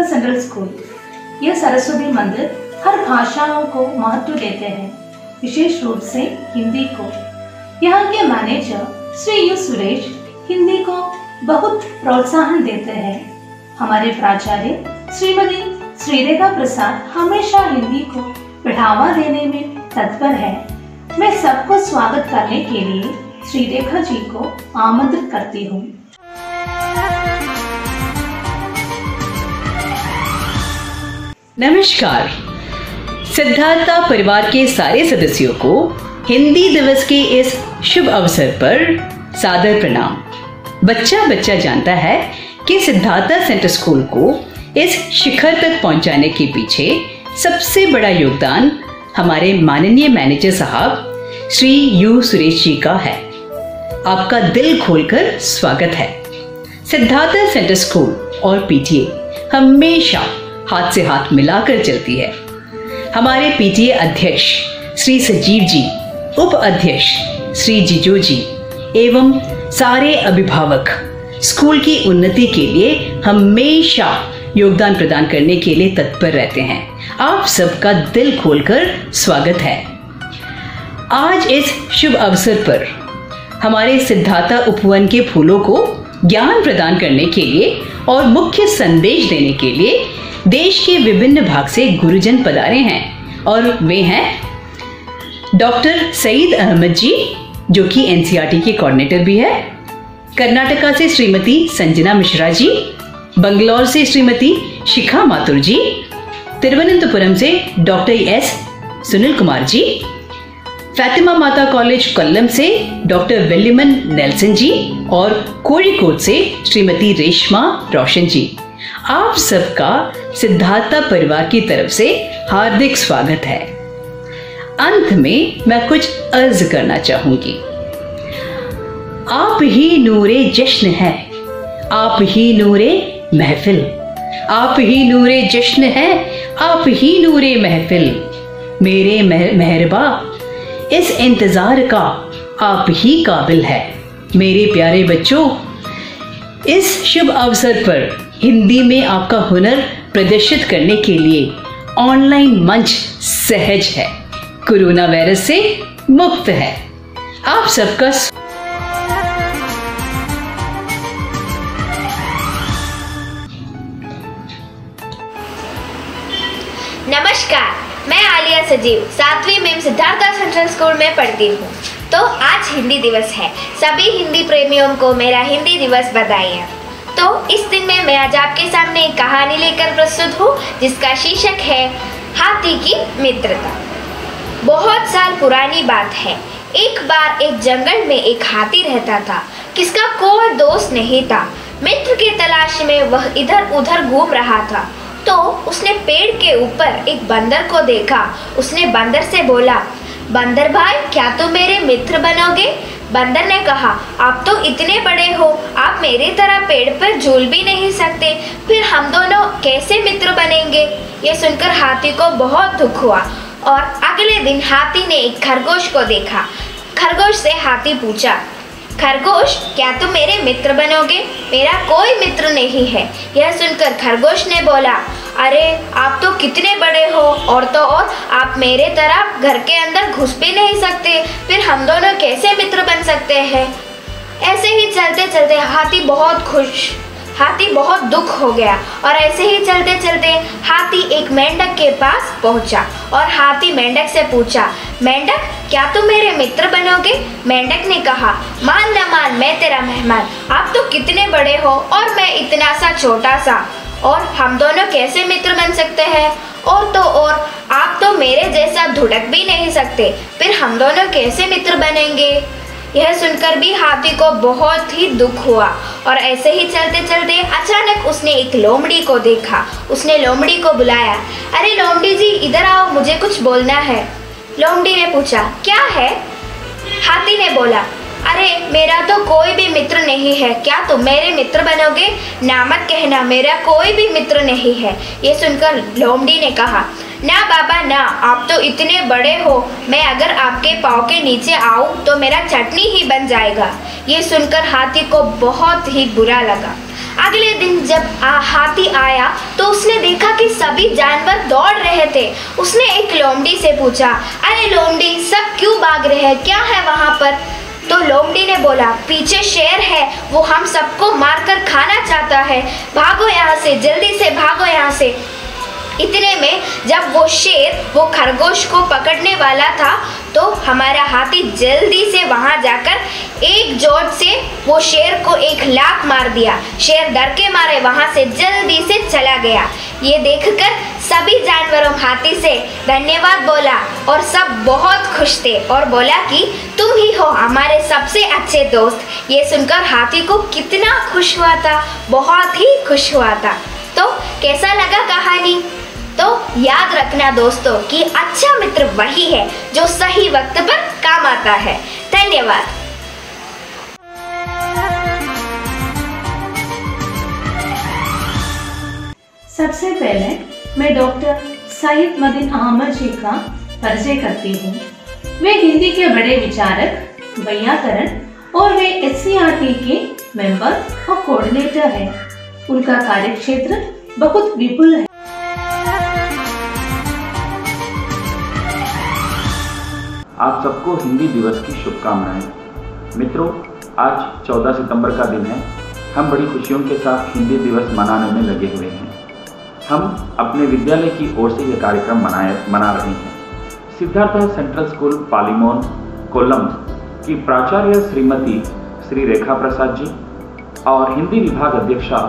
Central school. यह सरस्वती मंदिर हर भाषाओं को महत्व देते हैं, विशेष रूप से हिंदी को। यहाँ के मैनेजर श्री यू सुरेश हिंदी को बहुत प्रोत्साहन देते हैं। हमारे प्राचार्य श्रीमती श्रीरेखा प्रसाद हमेशा हिंदी को बढ़ावा देने में तत्पर है। मैं सबको स्वागत करने के लिए श्रीरेखा जी को आमंत्रित करती हूँ। नमस्कार। सिद्धार्था परिवार के सारे सदस्यों को हिंदी दिवस के इस शुभ अवसर पर सादर प्रणाम। बच्चा बच्चा जानता है कि सिद्धार्था सेंट्रल स्कूल को इस शिखर तक पहुंचाने के पीछे सबसे बड़ा योगदान हमारे माननीय मैनेजर साहब श्री यू सुरेश जी का है। आपका दिल खोलकर स्वागत है। सिद्धार्था सेंट्रल स्कूल और पीटीए हमेशा हाथ से हाथ मिलाकर चलती है। हमारे पीटीए अध्यक्ष श्री सजीव जी, उप अध्यक्ष श्री जिजो जी एवं सारे अभिभावक स्कूल की उन्नति के लिए हमेशा योगदान प्रदान करने के लिए तत्पर रहते हैं। आप सबका दिल खोलकर स्वागत है। आज इस शुभ अवसर पर हमारे सिद्धार्था उपवन के फूलों को ज्ञान प्रदान करने के लिए और मुख्य संदेश देने के लिए देश के विभिन्न भाग से गुरुजन पधारे हैं और वे हैं डॉक्टर सईद अहमद जी, जो कि एनसीईआरटी के कोऑर्डिनेटर भी है, कर्नाटका से श्रीमती संजना मिश्रा जी, बंगलौर से श्रीमती शिखा माथुर जी, तिरुवनंतपुरम से डॉक्टर एस सुनील कुमार जी, फातिमा माता कॉलेज कोल्लम से डॉक्टर वेलिमन नेल्सन जी और कोझिकोड से श्रीमती रेशमा रोशन जी। आप सबका सिद्धार्था परिवार की तरफ से हार्दिक स्वागत है। अंत में मैं कुछ अर्ज करना चाहूंगी। आप ही नूरे जश्न है, आप ही नूरे महफिल, आप ही नूरे जश्न है, आप ही नूरे महफिल। मेरे मेहरबा इस इंतजार का आप ही काबिल है। मेरे प्यारे बच्चों, इस शुभ अवसर पर हिंदी में आपका हुनर प्रदर्शित करने के लिए ऑनलाइन मंच सहज है, कोरोना वायरस से मुक्त है। आप सबका नमस्कार, मैं आलिया सजीव 7वीं में सिद्धार्था सेंट्रल स्कूल में पढ़ती हूँ। तो आज हिंदी दिवस है। सभी हिंदी प्रेमियों को मेरा हिंदी दिवस बधाई है। तो इस दिन में मैं आज आपके सामने एक कहानी लेकर प्रस्तुत हूँ, जिसका शीर्षक है हाथी की मित्रता। बहुत साल पुरानी बात है। एक बार एक जंगल में एक हाथी रहता था, किसका कोई दोस्त नहीं था। मित्र की तलाश में वह इधर उधर घूम रहा था, तो उसने पेड़ के ऊपर एक बंदर को देखा। उसने बंदर से बोला, बंदर भाई, क्या तुम मेरे मित्र बनोगे? बंदर ने कहा, आप तो इतने बड़े हो, आप मेरी तरह पेड़ पर झूल भी नहीं सकते, फिर हम दोनों कैसे मित्र बनेंगे? ये सुनकर हाथी को बहुत दुख हुआ और अगले दिन हाथी ने एक खरगोश को देखा। खरगोश से हाथी पूछा, खरगोश, क्या तुम मेरे मित्र बनोगे? मेरा कोई मित्र नहीं है। यह सुनकर खरगोश ने बोला, अरे आप तो कितने बड़े हो, और तो और आप मेरे तरह घर के अंदर घुस भी नहीं सकते, फिर हम दोनों कैसे मित्र बन सकते हैं? ऐसे ही चलते चलते हाथी बहुत दुख हो गया और ऐसे ही चलते चलते हाथी एक मेंढक के पास पहुंचा और हाथी मेंढक से पूछा, मेंढक, क्या तुम मेरे मित्र बनोगे? मेंढक ने कहा, मान न मान, मैं तेरा मेहमान। आप तो कितने बड़े हो और मैं इतना सा छोटा सा, और हम दोनों कैसे मित्र बन सकते हैं? और तो और आप तो मेरे जैसा धुड़क भी नहीं सकते, फिर हम दोनों कैसे मित्र बनेंगे? यह सुनकर भी हाथी को बहुत ही दुख हुआ और ऐसे ही चलते चलते अचानक उसने एक लोमड़ी को देखा। उसने लोमड़ी को बुलाया, अरे लोमड़ी जी, इधर आओ, मुझे कुछ बोलना है। लोमड़ी ने पूछा, क्या है? हाथी ने बोला, अरे मेरा तो कोई भी मित्र नहीं है, क्या तुम मेरे मित्र बनोगे? ना मत कहना, मेरा कोई भी मित्र नहीं है। ये सुनकर लोमड़ी ने कहा, ना बाबा ना, आप तो इतने बड़े हो, मैं अगर आपके पाँव के नीचे आऊँ तो मेरा चटनी ही बन जाएगा। ये सुनकर हाथी को बहुत ही बुरा लगा। अगले दिन जब हाथी आया तो उसने देखा कि सभी जानवर दौड़ रहे थे। उसने एक लोमड़ी से पूछा, अरे लोमड़ी, सब क्यों भाग रहे हैं, क्या है वहाँ पर? तो लोमड़ी ने बोला, पीछे शेर है, वो हम सबको मारकर खाना चाहता है, भागो यहाँ से, जल्दी से भागो यहाँ से। इतने में जब वो शेर वो खरगोश को पकड़ने वाला था तो हमारा हाथी जल्दी से वहां जाकर एक जोर से वो शेर को एक लात मार दिया। शेर डर के मारे वहां से जल्दी से चला गया। ये देखकर सभी जानवरों हाथी से धन्यवाद बोला और सब बहुत खुश थे और बोला कि तुम ही हो हमारे सबसे अच्छे दोस्त। ये सुनकर हाथी को कितना खुश हुआ था, बहुत ही खुश हुआ था। तो कैसा लगा कहानी? तो याद रखना दोस्तों कि अच्छा मित्र वही है जो सही वक्त पर काम आता है। धन्यवाद। सबसे पहले मैं डॉक्टर सईद मदीन अहमद जी का परिचय करती हूँ। वे हिंदी के बड़े विचारक, व्याकरण और वे SCERT के मेंबर और कोऑर्डिनेटर हैं। उनका कार्यक्षेत्र बहुत विपुल है। आप सबको हिंदी दिवस की शुभकामनाएं। मित्रों, आज 14 सितंबर का दिन है। हम बड़ी खुशियों के साथ हिंदी दिवस मनाने में लगे हुए हैं। हम अपने विद्यालय की ओर से यह कार्यक्रम मना रहे हैं। सिद्धार्थ सेंट्रल स्कूल पालीमोन कोल्लम की प्राचार्य श्रीमती श्री रेखा प्रसाद जी और हिंदी विभाग अध्यक्षा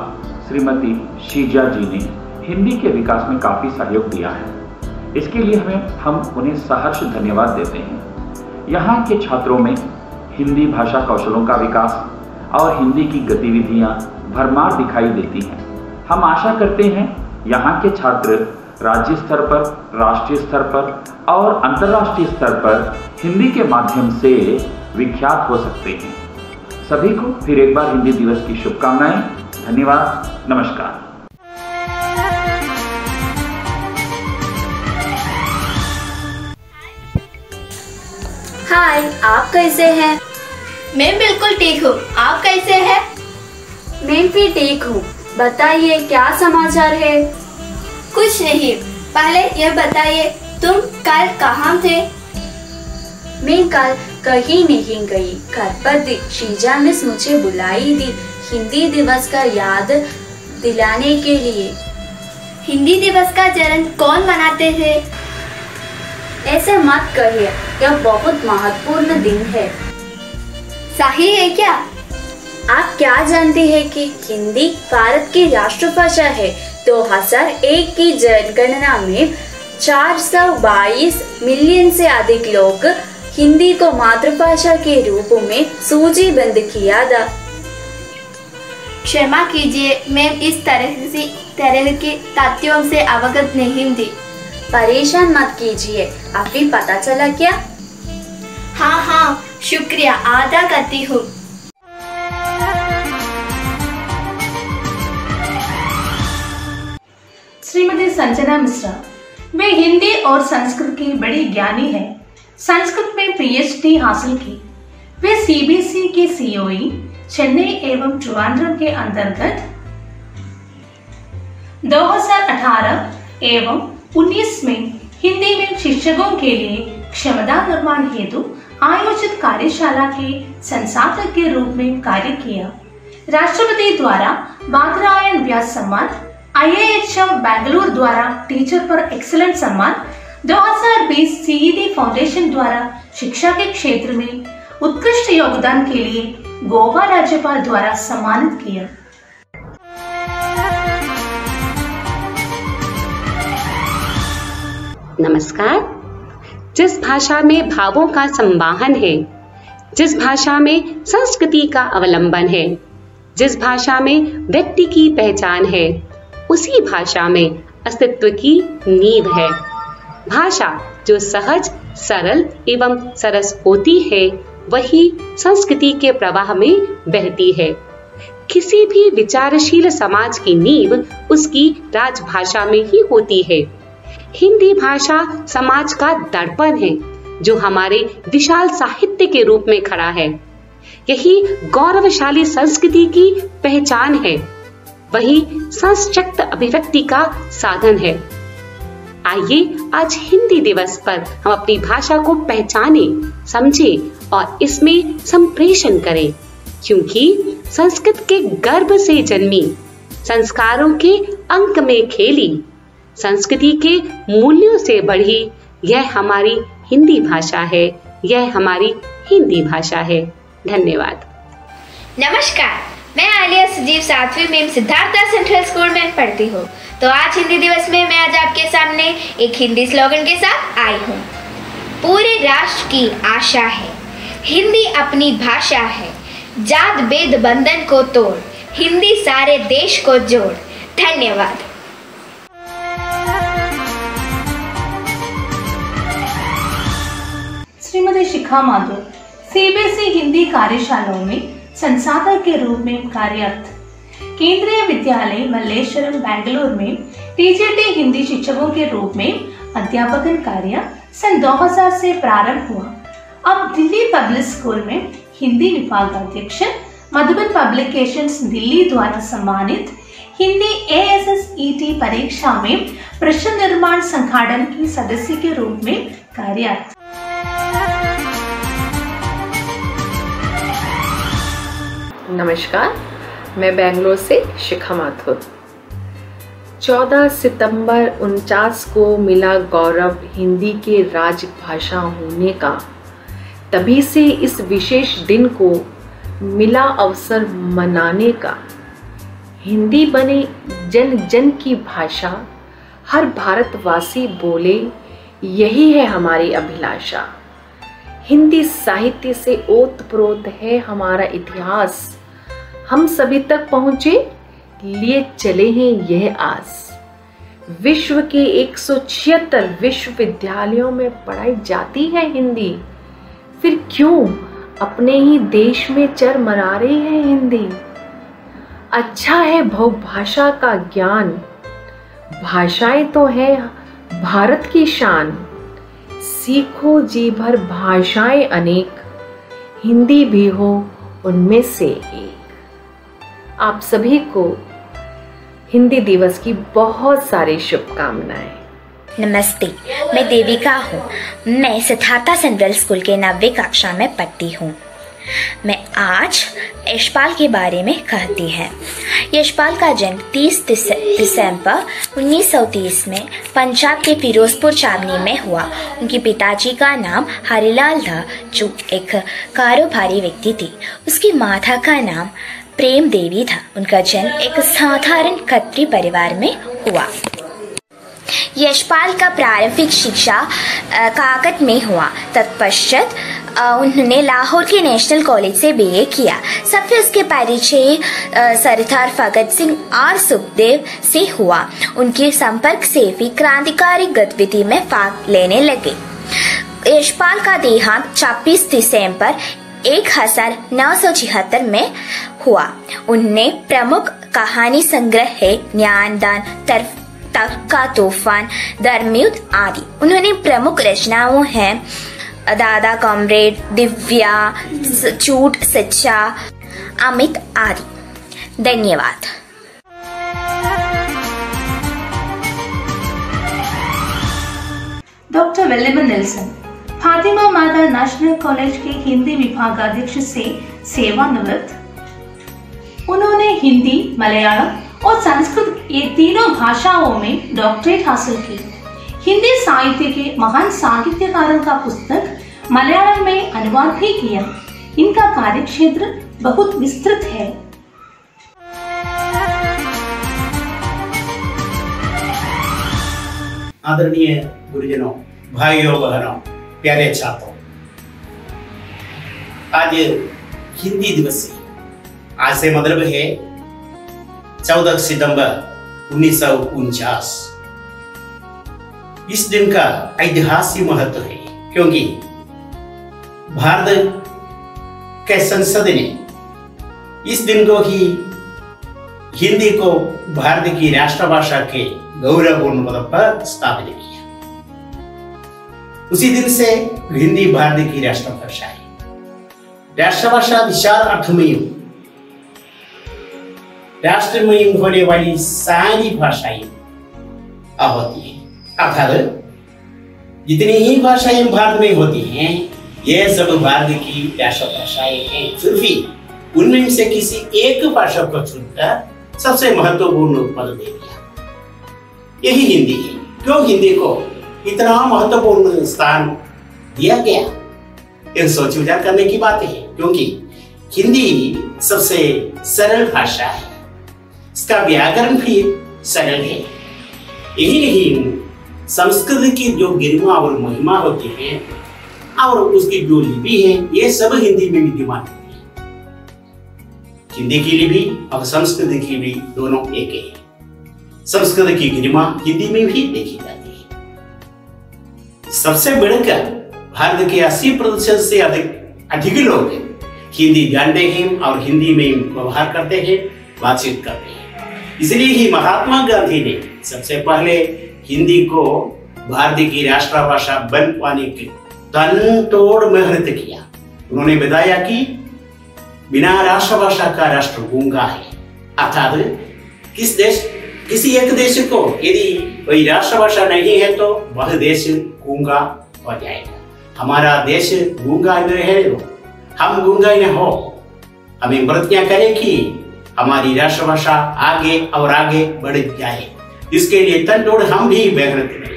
श्रीमती शीजा जी ने हिंदी के विकास में काफ़ी सहयोग दिया है। इसके लिए हम उन्हें सहर्ष धन्यवाद देते हैं। यहाँ के छात्रों में हिंदी भाषा कौशलों का विकास और हिंदी की गतिविधियाँ भरमार दिखाई देती हैं। हम आशा करते हैं यहाँ के छात्र राज्य स्तर पर, राष्ट्रीय स्तर पर और अंतर्राष्ट्रीय स्तर पर हिंदी के माध्यम से विख्यात हो सकते हैं। सभी को फिर एक बार हिंदी दिवस की शुभकामनाएं। धन्यवाद। नमस्कार। हाय, आप कैसे हैं? मैं बिल्कुल ठीक हूँ। आप कैसे हैं? मैं भी ठीक हूँ। बताइए क्या समाचार है? कुछ नहीं, पहले ये बताइए तुम कल कहाँ थे? मैं कल कहीं नहीं गई। घर पर शीजा मिस मुझे बुलाई थी हिंदी दिवस का याद दिलाने के लिए। हिंदी दिवस का जन्म कौन मनाते थे? ऐसे मत कहिए, यह बहुत महत्वपूर्ण दिन है। सही है क्या? आप क्या जानते हैं कि हिंदी भारत की राष्ट्रभाषा है। 2001 की जनगणना में 422 मिलियन से अधिक लोग हिंदी को मातृभाषा के रूप में सूचीबद्ध किया था। क्षमा कीजिए, मैं इस तरह के तथ्यों से अवगत नहीं थी। परेशान मत कीजिए, अभी पता चला क्या? हाँ, शुक्रिया अदा करती हूँ। श्रीमती संजना मिश्रा, वे हिंदी और संस्कृत की बड़ी ज्ञानी है। संस्कृत में PhD हासिल की। वे CBSE की COE चेन्नई एवं ट्रिवांड्रम के अंतर्गत 2018 एवं 19 में हिंदी में शिक्षकों के लिए क्षमता निर्माण हेतु आयोजित कार्यशाला के संस्थापक के रूप में कार्य किया। राष्ट्रपति द्वारा बादरायण व्यास सम्मान, IIHM बेंगलुरु द्वारा टीचर पर एक्सीलेंट सम्मान, 2020 CED फाउंडेशन द्वारा शिक्षा के क्षेत्र में उत्कृष्ट योगदान के लिए गोवा राज्यपाल द्वारा सम्मानित किया। नमस्कार। जिस भाषा में भावों का संवाहन है, जिस भाषा में संस्कृति का अवलंबन है, जिस भाषा में व्यक्ति की पहचान है, उसी भाषा में अस्तित्व की नींव है। भाषा जो सहज, सरल एवं सरस होती है, वही संस्कृति के प्रवाह में बहती है। किसी भी विचारशील समाज की नींव उसकी राजभाषा में ही होती है। हिंदी भाषा समाज का दर्पण है जो हमारे विशाल साहित्य के रूप में खड़ा है। यही गौरवशाली संस्कृति की पहचान है। वही सशक्त अभिव्यक्ति का साधन है। आइए आज हिंदी दिवस पर हम अपनी भाषा को पहचाने, समझें और इसमें संप्रेषण करें, क्योंकि संस्कृत के गर्भ से जन्मी, संस्कारों के अंक में खेली, संस्कृति के मूल्यों से बढ़ी, यह हमारी हिंदी भाषा है, यह हमारी हिंदी भाषा है। धन्यवाद। नमस्कार, मैं आलिया सजीव 7वीं में सिद्धार्था सेंट्रल स्कूल में पढ़ती हूँ। तो आज हिंदी दिवस में मैं आज आपके सामने एक हिंदी स्लोगन के साथ आई हूँ। पूरे राष्ट्र की आशा है, हिंदी अपनी भाषा है, जात भेद बंधन को तोड़, हिंदी सारे देश को जोड़। धन्यवाद। श्रीमती शिखा माथुर सीबीएसई हिंदी कार्यशालाओं में संसाधक के रूप में कार्यरत, केंद्रीय विद्यालय मल्लेश्वरम बेंगलुरु में टीजीटी हिंदी शिक्षकों के रूप में अध्यापन कार्य सन 2000 से प्रारंभ हुआ। अब दिल्ली पब्लिक स्कूल में हिंदी विभागाध्यक्ष, मधुबन पब्लिकेशंस दिल्ली द्वारा सम्मानित हिंदी ASSET परीक्षा में प्रश्न निर्माण संगठन की सदस्य के रूप में कार्यरत। नमस्कार, मैं बेंगलोर से शिखा माथुर। 14 सितंबर 49 को मिला गौरव हिंदी के राजभाषा होने का। तभी से इस विशेष दिन को मिला अवसर मनाने का। हिंदी बने जन जन की भाषा, हर भारतवासी बोले, यही है हमारी अभिलाषा। हिंदी साहित्य से ओतप्रोत है हमारा इतिहास, हम सभी तक पहुँचे लिए चले हैं यह आस। विश्व के 176 विश्वविद्यालयों में पढ़ाई जाती है हिंदी, फिर क्यों अपने ही देश में चर मरा रही है हिंदी। अच्छा है बहुभाषा का ज्ञान, भाषाएं तो है भारत की शान। सीखो जी भर भाषाएं अनेक, हिंदी भी हो उनमें से एक। आप सभी को हिंदी दिवस की बहुत सारी शुभकामनाएं। नमस्ते, मैं देविका हूँ। मैं सिद्धार्था सेंट्रल स्कूल के 9वीं कक्षा में पढ़ती हूँ। मैं आज यशपाल के बारे में कहती है। यशपाल का जन्म 30 दिसंबर 1930 में पंजाब के फिरोजपुर चांदनी में हुआ। उनके पिताजी का नाम हरिलाल था, जो एक कारोबारी व्यक्ति थे। उसकी माता का नाम प्रेम देवी था। उनका जन्म एक साधारण खत्री परिवार में हुआ। यशपाल का प्रारंभिक शिक्षा काकट में हुआ। तत्पश्चात उन्होंने लाहौर के नेशनल कॉलेज से BA किया। सबसे उसके परिचय सरदार भगत सिंह और सुखदेव से हुआ। उनके संपर्क से भी क्रांतिकारी गतिविधि में भाग लेने लगे। यशपाल का देहांत 26 दिसंबर 1976 में हुआ। उन्हें प्रमुख कहानी संग्रह है ज्ञानदान, तर्क का तूफान, धर्मयुद्ध आदि। उन्होंने प्रमुख रचनाओं हैं दादा कॉमरेड, दिव्या, झूठ सच्चा, अमित आदि। धन्यवाद। डॉक्टर विलियम नेल्सन फातिमा माता नेशनल कॉलेज के हिंदी विभागाध्यक्ष से सेवानिवृत्त। उन्होंने हिंदी, मलयालम और संस्कृत ये तीनों भाषाओं में डॉक्टरेट हासिल की। हिंदी साहित्य के महान साहित्यकारों का पुस्तक मलयालम में अनुवाद भी किया। इनका कार्यक्षेत्र बहुत विस्तृत है। आदरणीय गुरुजनों, भाइयों बहनों, प्यारे छात्रों, आज हिंदी दिवस है। आज से मतलब है 14 सितंबर 1949। इस दिन का ऐतिहासिक महत्व है, क्योंकि भारत के संसद ने इस दिन को ही हिंदी को भारत की राष्ट्रभाषा के गौरवपूर्ण पद पर स्थापित किया। उसी दिन से हिंदी भारत की राष्ट्रभाषा है। राष्ट्रभाषा विशाल अर्थ में राष्ट्र में होने वाली सारी भाषाएं होती हैं। अर्थात जितनी ही भाषाएं भारत में होती हैं, ये सब भारत की राष्ट्रभाषाएं हैं। फिर भी उनमें से किसी एक भाषा को चुनकर सबसे महत्वपूर्ण पद दे दिया, यही हिंदी है। क्यों हिंदी को इतना महत्वपूर्ण स्थान दिया गया, यह सोच विचार करने की बात है। क्योंकि हिंदी सबसे सरल भाषा है, इसका व्याकरण भी सरल है। यही नहीं, संस्कृत की जो गरिमा और महिमा होती है और उसकी जो लिपि है, ये सब हिंदी में विद्यमान है। हिंदी की लिपि और संस्कृत की लिपि दोनों एक है। संस्कृत की गरिमा हिंदी में भी देखी जाती है। सबसे बढ़कर भारत के 80% से अधिक लोग हिंदी जानते हैं और हिंदी में व्यवहार करते हैं, बातचीत करते हैं। इसलिए ही महात्मा गांधी ने सबसे पहले हिंदी को भारत की राष्ट्रभाषा बन पाने के तन तोड़ मेहनत किया। उन्होंने बताया कि बिना राष्ट्रभाषा का राष्ट्र गूंगा है। अर्थात किसी एक देश को यदि कोई राष्ट्रभाषा नहीं है तो वह देश गूंगा हो जाएगा। हमारा देश गूंगा न है, हम गूंगा न हो। हमें प्रतिज्ञा करें कि हमारी राष्ट्रभाषा आगे और आगे बढ़ जाए। इसके लिए तन तोड़ हम भी मेहनत करें।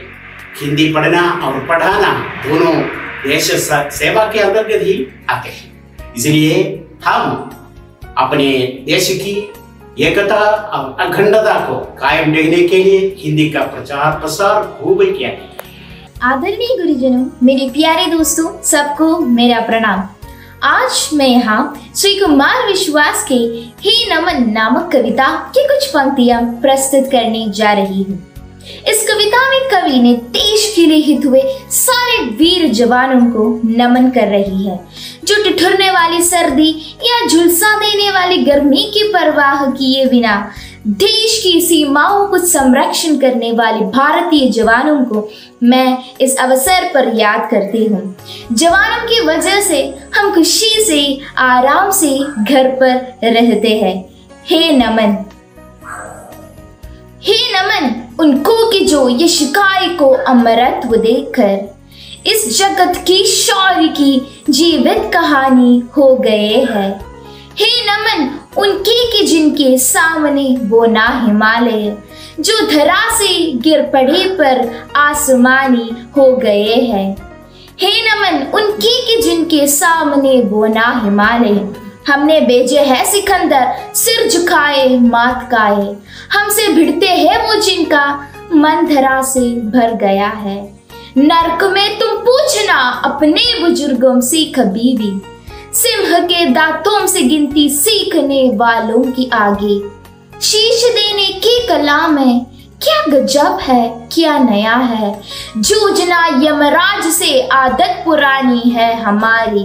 हिंदी पढ़ना और पढ़ाना दोनों देश सेवा के अंतर्गत ही आते हैं। इसलिए हम अपने देश की एकता और अखंडता को कायम रखने के लिए हिंदी का प्रचार प्रसार खूब किया गया। आदरणीय गुरुजनों, मेरे प्यारे दोस्तों, सबको मेरा प्रणाम। आज मैं यहाँ श्री कुमार विश्वास के हे नमन नामक कविता की कुछ पंक्तियां प्रस्तुत करने जा रही हूँ। इस कविता में कवि ने देश के लिए हित हुए सारे वीर जवानों को नमन कर रही है, जो ठिठुरने वाली सर्दी या झुलसा देने वाली गर्मी की परवाह किए बिना देश की सीमाओं को संरक्षण करने वाले भारतीय जवानों को मैं इस अवसर पर याद करती हूँ। जवानों की वजह से हम खुशी से आराम से घर पर रहते हैं। हे नमन, हे नमन उनको कि जो यश गाय को अमरत्व देकर इस जगत की शौर्य की जीवित कहानी हो गए हैं। हे नमन उनके कि जिनके सामने वो ना हिमालय जो धरा से गिर पड़े पर आसमानी हो गए हैं। हे नमन उनके कि जिनके सामने वो ना हिमालय हमने भेजे है सिकंदर सिर झुकाए मात काए। हमसे भिड़ते हैं वो जिनका मन धरा से भर गया है। नरक में तुम पूछना अपने बुजुर्गों से कभी भी, सिंह के दांतों से गिनती सीखने वालों की आगे। शीश देने की कला में क्या गजब है, क्या नया है, जूझना यमराज से आदत पुरानी है हमारी।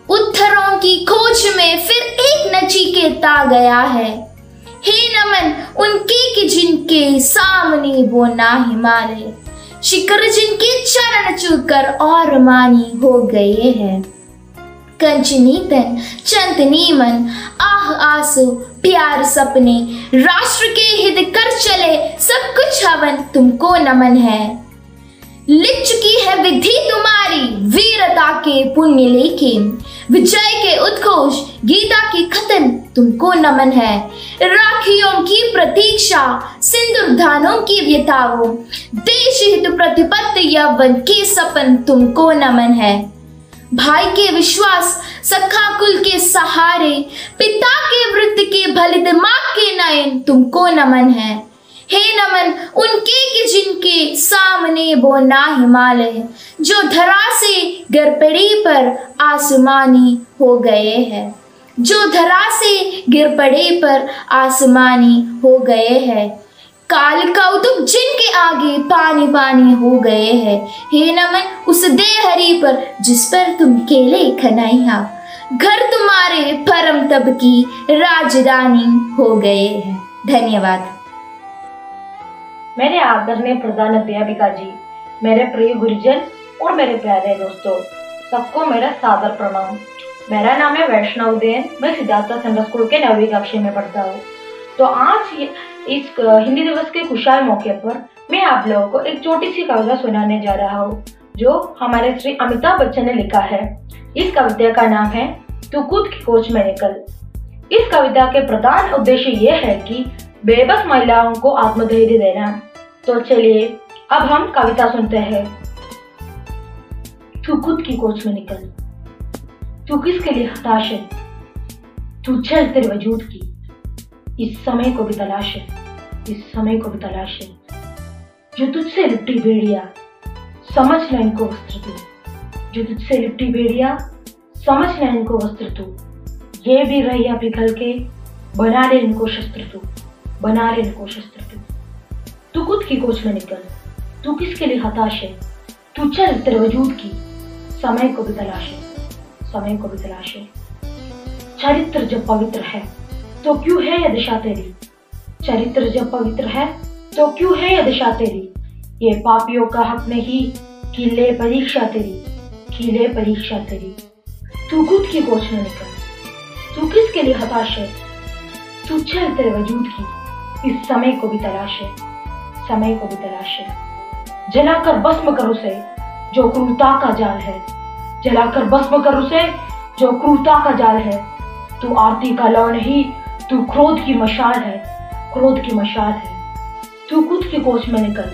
उत्तरों की खोज में फिर एक नचिकेता गया है। हे नमन उनके कि जिनके सामने वो ना हिमालय शिखर जिनके चरण छूकर और मानी हो गए हैं। कंचनी तन चंदनी मन आह आंसू प्यार सपने राष्ट्र के हित कर चले सब कुछ हवन तुमको नमन है। लिख चुकी है विधि तुम्हारी वीरता के पुण्य लेखे, विजय के उत्कोष गीता की खतन तुमको नमन है। राखियों की प्रतीक्षा सिंदूर धानों की व्यथाओं देश हित प्रतिपत्ति यौवन के सपन तुमको नमन है। भाई के विश्वास सखा कुल के सहारे पिता के वृत्त के भलित माँ के नयन तुमको नमन है। हे नमन उनके कि जिनके सामने वो ना हिमालय जो धरा से गिरपड़ी पर आसमानी हो गए हैं, जो धरा से गिरपड़े पर आसमानी हो गए हैं। काल कौतुक जिनके आगे पानी पानी हो गए हैं। हे नमन उस देहरी पर जिस पर तुम केले खनाइया, घर तुम्हारे परम तब की राजधानी हो गए हैं। धन्यवाद। मेरे आदरणीय प्रधान अध्यापिका जी, मेरे प्रिय गुरुजन और मेरे प्यारे दोस्तों, सबको मेरा सादर प्रणाम। मेरा नाम है वैष्णव देन। मैं सिद्धार्थ सेंट्रल स्कूल के 9वीं कक्षा में पढ़ता हूँ। तो आज इस हिंदी दिवस के खुशहाल मौके पर मैं आप लोगों को एक छोटी सी कविता सुनाने जा रहा हूँ जो हमारे श्री अमिताभ बच्चन ने लिखा है। इस कविता का नाम है तू खुद की कोच में निकल। इस कविता के प्रधान उद्देश्य ये है कि बेबस महिलाओं को आत्मधैर्य देना। तो चलिए अब हम कविता सुनते हैं। तू खुद की कोच में निकल, तू किसके लिए हताश है, तू चल तेरे वजूद की इस समय को भी तलाश है, इस समय को भी तलाश है। जो तुझसे लिपटी बेड़िया समझ ले इनको वस्त्र तू, जो तुझसे लिपटी बेड़िया समझ ले इनको वस्त्र तू, ये भी रहिया पिघल के बना ले इनको शस्त्र तू, बना ले इनको शस्त्र तू। तू खुद की कोच में निकल, तू किसके लिए हताश है, तू चल तेरे वजूद की समय को भी तलाश है, समय को भी तलाश है। चरित्र जब पवित्र है तो क्यों है यह दिशा तेरी, चरित्र जब पवित्र है तो क्यों है यह दिशा तेरी। ये पापियों का हक नहीं कि ले परीक्षा तेरी, कि ले परीक्षा तेरी। तू खुद की कोच में निकल, तू किसके लिए हताश है, तू चल तेरे वजूद की इस समय को भी तलाश है, समय को भी तलाश है। जलाकर भस्म कर उसे जो क्रूरता का जाल है, जलाकर भस्म कर उसे जो क्रूरता का जाल है। तू आरती का लौ नहीं, तू क्रोध की मशाल है, क्रोध की मशाल है। तू खुद की कोच में निकल,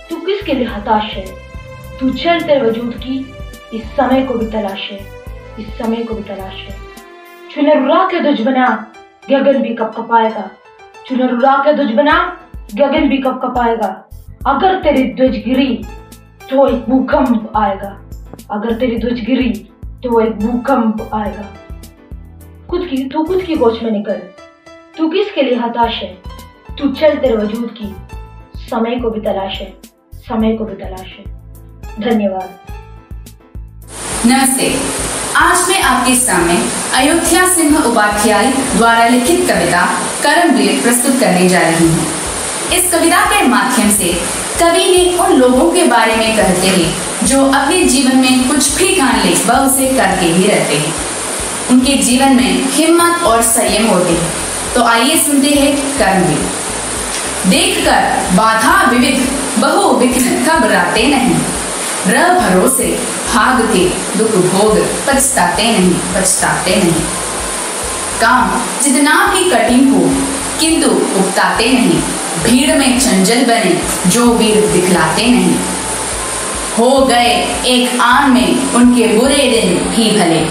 तू किसके लिए हताश है, तू चल तेरे वजूद की इस समय को भी तलाश है, इस समय को भी तलाश है। चुनरुरा के दुज बना गगन भी कब कपाएगा, चुनरुरा के दुज बना गगन भी कब कपाएगा। अगर तेरी ध्वज गिरी तो एक भूकंप आएगा, अगर तेरी ध्वज गिरी तो एक भूकंप आएगा। तू खुद की कोच में निकल, तू किसके लिए हताश है, तू चल तेरे वजूद की समय को भी तलाश है, समय को भी तलाश है। धन्यवाद। नमस्ते, आज मैं आपके सामने अयोध्या सिंह उपाध्याय द्वारा लिखित कविता कर्मवीर प्रस्तुत करने जा रही हूँ। इस कविता के माध्यम से कवि ने उन लोगों के बारे में कहते हैं जो अपने जीवन में कुछ भी ठान ले वह उसे करके ही रहते हैं। उनके जीवन में हिम्मत और संयम होते हैं। तो आइए सुनते हैं कर्मवीर। देखकर बाधा विविध बहु विघ्न घबराते नहीं, र भरोसे भागते दुख भोग पछताते नहीं, पछताते नहीं। काम जितना भी कठिन हो किंतु उकताते नहीं, भीड़ में चंचल बने जो वीर दिखलाते नहीं। हो गए एक आन में उनके बुरे दिन भी भले,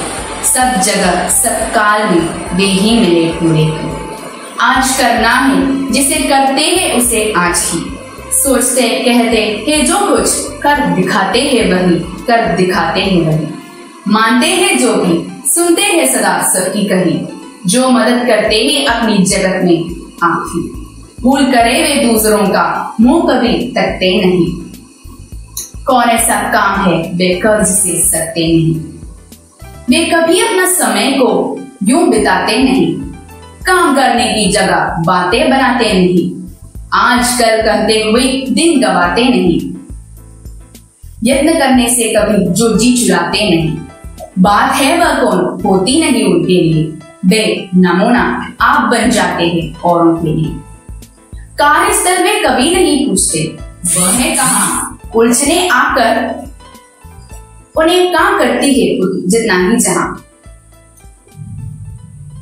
सब जगह सब काल में वे ही मिले पूरे। आज करना है जिसे करते हैं उसे आज ही, सोचते कहते हैं जो कुछ कर दिखाते हैं वही, कर दिखाते हैं वही। मानते हैं जो भी सुनते हैं सदा सबकी कही, जो मदद करते हैं अपनी जगत में आप ही। भूल करे वे दूसरों का मुंह कभी तकते नहीं, कौन ऐसा काम है वे कर्ज से सकते नहीं। वे कभी अपना समय को यूं बिताते नहीं, काम करने की जगह बातें बनाते नहीं, आज कल कहते हुए दिन गवाते नहीं। यत्न करने से कभी जो जी चुराते नहीं, बात है वह कौन होती नहीं उनके लिए, वे नमूना आप बन जाते हैं औरों के लिए। कार्यस्थल में कभी नहीं पूछते वह है कहाँ, उलझने आकर उन्हें काम करती है जितना ही जहां।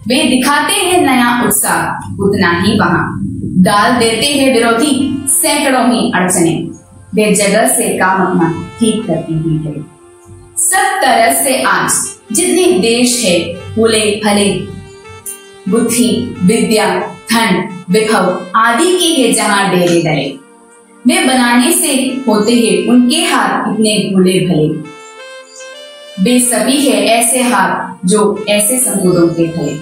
वे दिखाते हैं नया उत्साह उतना ही वहां, डाल देते हैं विरोधी सैकड़ों ही अड़चने, वे जगह से काम अपना ठीक करती हुई है। सब तरह से आज जितने देश है फूले फले, बुद्धि विद्या धन विभव आदि के है जहां डेरे डरे, वे बनाने से होते हैं उनके हाथ इतने भूले भले। वे सभी है ऐसे हाथ जो ऐसे संबोधों के भले।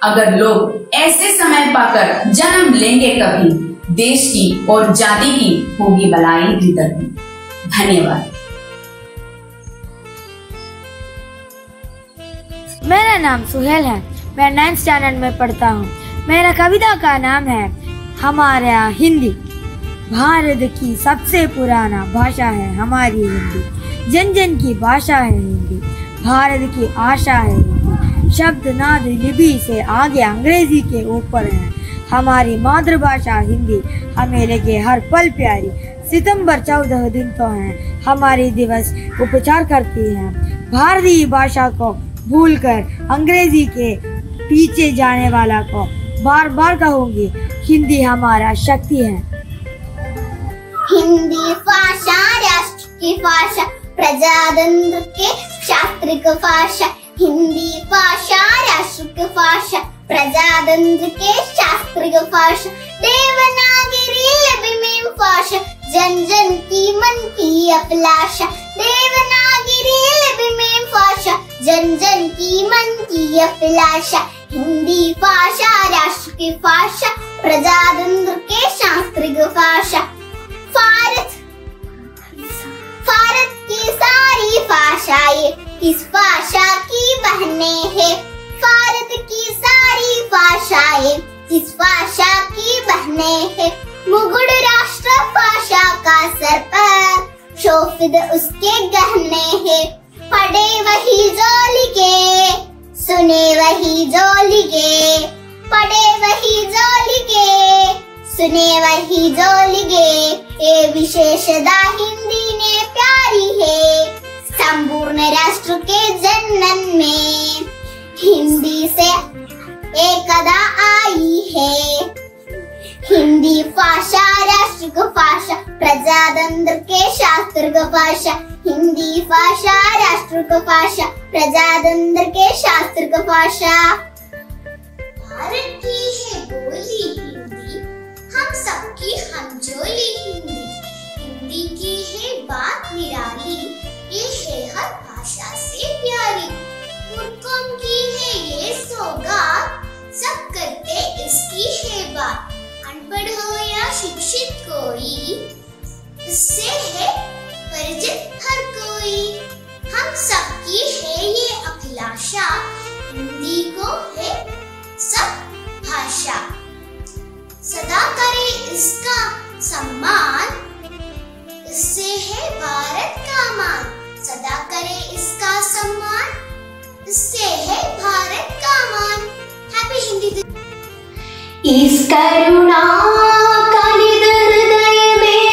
अगर लोग ऐसे समय पाकर जन्म लेंगे कभी, देश की और जाति की होगी भलाई भी तभी। धन्यवाद। मेरा नाम सुहेल है, मैं 9th स्टैंडर्ड में पढ़ता हूँ। मेरा कविता का नाम है हमारा हिंदी। भारत की सबसे पुराना भाषा है हमारी हिंदी, जन जन की भाषा है हिंदी, भारत की आशा है हिंदी। शब्द नाद लिपि से आगे अंग्रेजी के ऊपर है हमारी मातृभाषा हिंदी हमें लगे हर पल प्यारी। सितंबर 14 दिन तो हैं हमारी दिवस उपचार करती हैं। भारतीय भाषा को भूलकर अंग्रेजी के पीछे जाने वाला को बार बार कहूँगी, हिंदी हमारा शक्ति है। हिंदी भाषा राष्ट्र की भाषा, प्रजातंत्र के शास्त्रिक भाषा। हिंदी भाषा राष्ट्र की भाषा, प्रजातंत्र के शास्त्रिक भाषा। देवनागरी लिपि में भाषा, जन जन की मन की अभिलाषा। देवनागरी लिपि में भाषा, जन जन की मन की अभिलाषा। हिंदी भाषा राष्ट्र की भाषा, प्रजातंत्र के शास्त्रिक भाषा। भारत की सारी भाषाएं इस भाषा की बहनें हैं। भारत की सारी भाषाएं इस भाषा की बहनें हैं। मुगुड़ राष्ट्र भाषा का सर पर शोभित उसके गहने हैं। पढ़े वही जो लिखे, सुने वही जो लिखे। पढ़े वही जो लिखे, सुने वही जो लिखे। ये विशेषता हिंदी ने प्यारी है। संपूर्ण राष्ट्र के जनन में हिंदी से एकता आई है। हिंदी भाषा राष्ट्र की भाषा, प्रजातंत्र के शास्त्र की भाषा। हिंदी भाषा राष्ट्र की भाषा, प्रजातंत्र के शास्त्र की भाषा। भारत की है बोली हिंदी, हम सबकी हमजोली हिंदी। हिंदी की है बात निराली, ये है हर भाषा से प्यारी। मूर्खों की है ये सौगात, सब करते इसकी है बात। अनपढ़ हो या शिक्षित कोई, इससे है परिचित हर कोई। हम सबकी है ये अभिलाषा, हिंदी को है सब भाषा। सदा करे इसका सम्मान, इससे है भारत का मान। सदा करे इसका सम्मान, इससे है भारत का मान। हैप्पी हिंदी दिन। इस करुणा कालिद हृदय में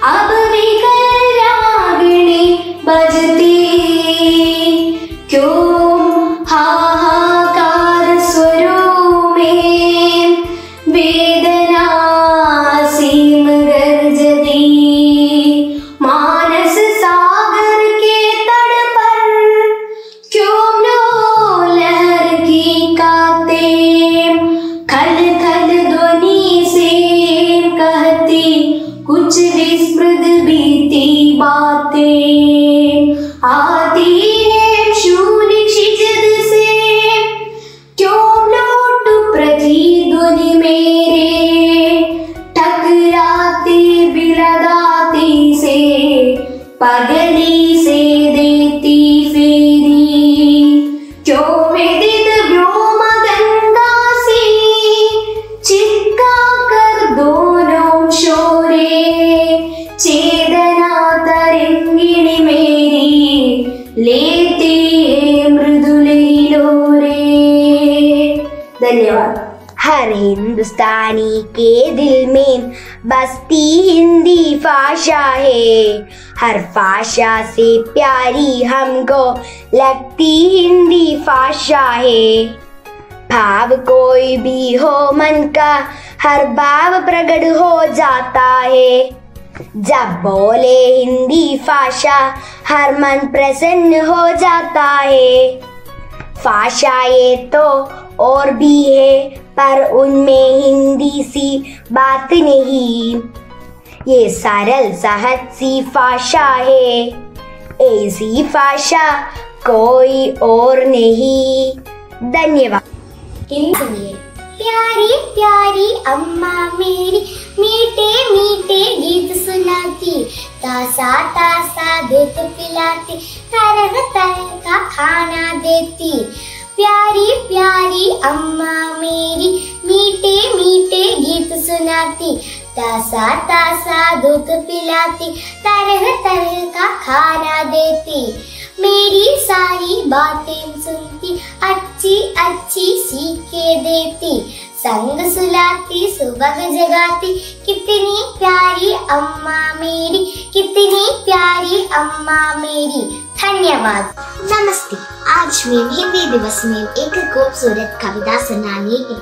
अब विकल रागिणी बजती। क्यों हाहाकार स्वरों में वेदना सीम गर्जती। मानस सागर के तट पर क्यों लो लहर की काते। खल खल ध्वनि से कहती कुछ विस्मृत बीती बातें। आती है शून्य क्षितिज से क्यों लौट प्रतिध्वनि मेरे। टकराती बिलदाती से पगली से देती फेरी। क्यों वेदित व्योम गंगा से चिपका कर दोनों शोरे। चेतना तरंगिणी मेरी लेती है मृदुल हिलोरे। धन्यवाद। हर हिंदुस्तानी के दिल में बसती हिंदी भाषा है। हर भाषा से प्यारी हमको लगती हिंदी भाषा है। भाव कोई भी हो मन का, हर भाव प्रकट हो जाता है। जब बोले हिंदी भाषा हर मन प्रसन्न हो जाता है। भाषा ये तो और भी है पर उनमें हिंदी सी बात नहीं। ये सरल सहज सी भाषा है, ऐसी भाषा कोई और नहीं। धन्यवाद। सुनिए। प्यारी प्यारी अम्मा मेरी मीठे मीठे गीत सुनाती। तासा तासा दूध पिलाती, तरह तरह का खाना देती। प्यारी प्यारी अम्मा मेरी मीठे मीठे गीत सुनाती। तासा तासा दूध पिलाती, तरह तरह का खाना देती। मेरी सारी बातें सुनती, अच्छी अच्छी सीखें देती। संग सुलाती सुबह जगाती, कितनी प्यारी अम्मा मेरी, कितनी प्यारी अम्मा मेरी। धन्यवाद। नमस्ते। आज मैं हिंदी दिवस में एक खूबसूरत कविता सुनानी है।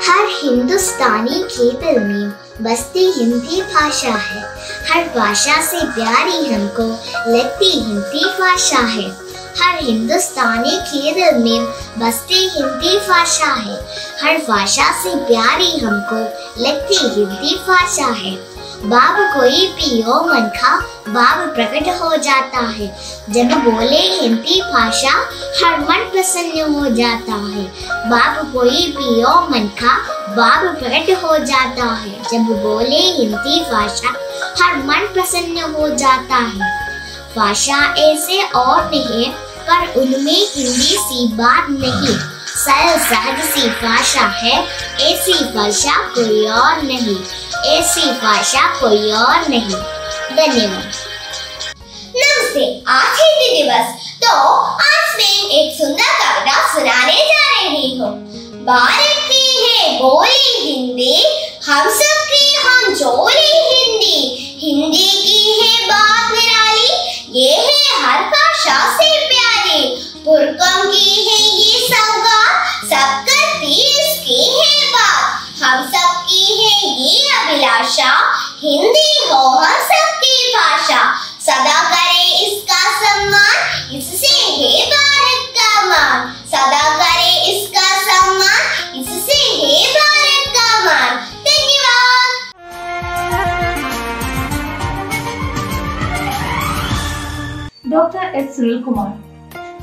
हर हिंदुस्तानी के दिल में बसती हिंदी भाषा है, हर भाषा से प्यारी हमको लगती हिंदी भाषा है। हर हिंदुस्तानी के दिल में बसती हिंदी भाषा है, हर भाषा से प्यारी हमको लगती हिंदी भाषा है। बाब कोई पियो मन का बाब प्रकट हो जाता है, जब बोले हिंदी भाषा हर मन प्रसन्न हो जाता है। बाब कोई पियो मन का बाब प्रकट हो जाता है, जब बोले हिंदी भाषा हर मन प्रसन्न हो जाता है। भाषा ऐसे और नहीं पर उनमें हिंदी सी बात नहीं, सरल सहज सी भाषा है, ऐसी भाषा कोई और नहीं, ऐसी भाषा कोई और नहीं। धन्यवाद। नमस्ते। आज हिंदी दिवस, तो आज मैं एक सुंदर कविता सुनाने जा रही हूँ। भारत की है बोली हिंदी, हम सबकी हम जोली हिंदी, हिंदी की है बात निराली, ये है हर भाषा से प्यारी, पुरकम की है ये सौगात, सब करती इसकी है बात, हम सबकी है ये अभिलाषा, हिंदी हो हम सबकी भाषा, सदा करे इसका सम्मान, इससे है भारत का मान, सदा करे इसका सम्मान, इससे है भारत का मान। धन्यवाद। डॉक्टर एच सुनील कुमार,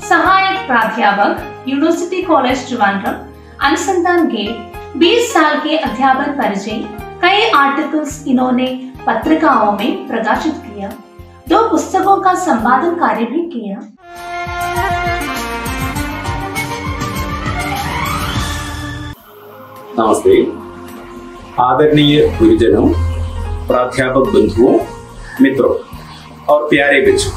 सहायक प्राध्यापक, यूनिवर्सिटी कॉलेज ट्रिवांड्रम, अनुसंधान गेट, 20 साल के अध्यापन परिचय। कई आर्टिकल्स इन्होंने पत्रिकाओं में प्रकाशित किया, 2 पुस्तकों का संपादन कार्य भी किया। नमस्ते। आदरणीय गुरुजनों, प्राध्यापक बंधुओं, मित्रों और प्यारे बच्चों,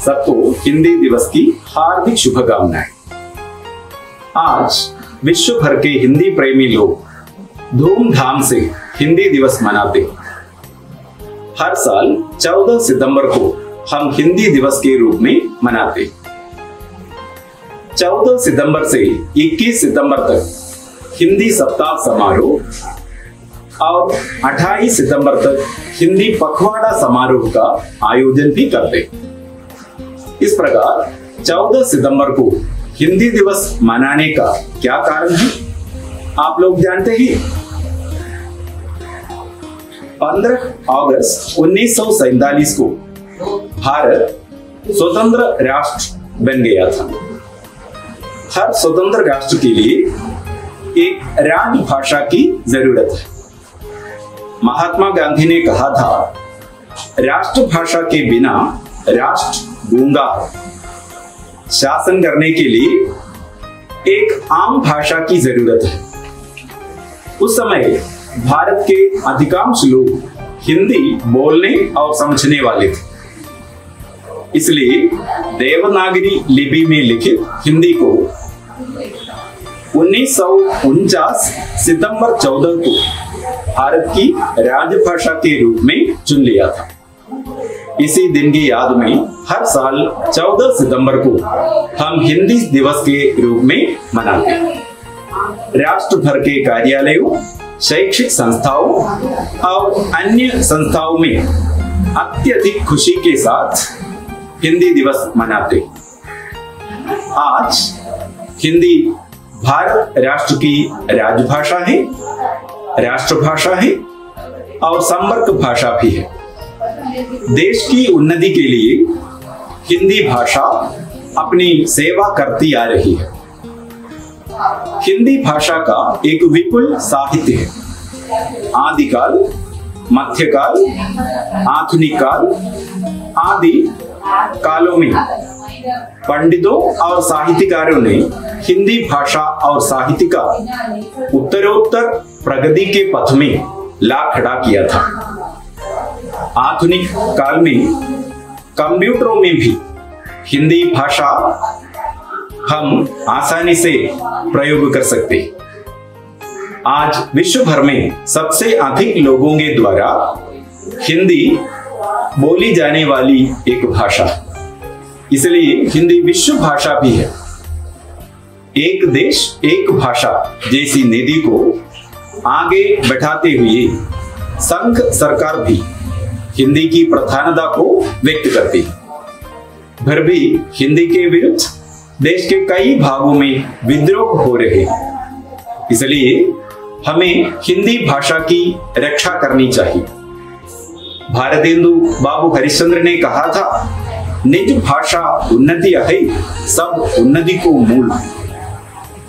सबको हिंदी दिवस की हार्दिक शुभकामनाएं। आज विश्व भर के हिंदी प्रेमी लोग धूमधाम से हिंदी दिवस मनाते हैं। हर साल 14 सितंबर को हम हिंदी दिवस के रूप में मनाते हैं। 14 सितंबर से 21 सितंबर तक हिंदी सप्ताह समारोह और 28 सितंबर तक हिंदी पखवाड़ा समारोह का आयोजन भी करते हैं। इस प्रकार 14 सितंबर को हिंदी दिवस मनाने का क्या कारण है, आप लोग जानते ही। 15 अगस्त 1947 को भारत स्वतंत्र राष्ट्र बन गया था। हर स्वतंत्र राष्ट्र के लिए एक राजभाषा की जरूरत है। महात्मा गांधी ने कहा था, राष्ट्रभाषा के बिना राष्ट्र गूंगा है। शासन करने के लिए एक आम भाषा की जरूरत है। उस समय भारत के अधिकांश लोग हिंदी बोलने और समझने वाले थे, इसलिए देवनागरी लिपि में लिखित हिंदी को 1949 सितंबर 14 को भारत की राजभाषा के रूप में चुन लिया था। इसी दिन की याद में हर साल 14 सितंबर को हम हिंदी दिवस के रूप में मनाते हैं। राष्ट्र भर के कार्यालयों, शैक्षिक संस्थाओं और अन्य संस्थाओं में अत्यधिक खुशी के साथ हिंदी दिवस मनाते हैं। आज हिंदी भारत राष्ट्र की राजभाषा है, राष्ट्रभाषा है और संपर्क भाषा भी है। देश की उन्नति के लिए हिंदी भाषा अपनी सेवा करती आ रही है। हिंदी भाषा का एक विपुल साहित्य है। आदिकाल, मध्यकाल, आधुनिक काल आदि कालों में पंडितों और साहित्यकारों ने हिंदी भाषा और साहित्य का उत्तरोत्तर प्रगति के पथ में ला खड़ा किया था। आधुनिक काल में कंप्यूटरों में भी हिंदी भाषा हम आसानी से प्रयोग कर सकते हैं। आज विश्व भर में सबसे अधिक लोगों के द्वारा हिंदी बोली जाने वाली एक भाषा, इसलिए हिंदी विश्व भाषा भी है। एक देश एक भाषा जैसी नीति को आगे बढ़ाते हुए संघ सरकार भी हिंदी की प्रधानता को व्यक्त करती, फिर भी हिंदी के विरुद्ध देश के कई भागों में विद्रोह हो रहे हैं। इसलिए हमें हिंदी भाषा की रक्षा करनी चाहिए। भारतेंदु बाबू हरिश्चंद्र ने कहा था, निज भाषा उन्नति है, सब उन्नति को मूल।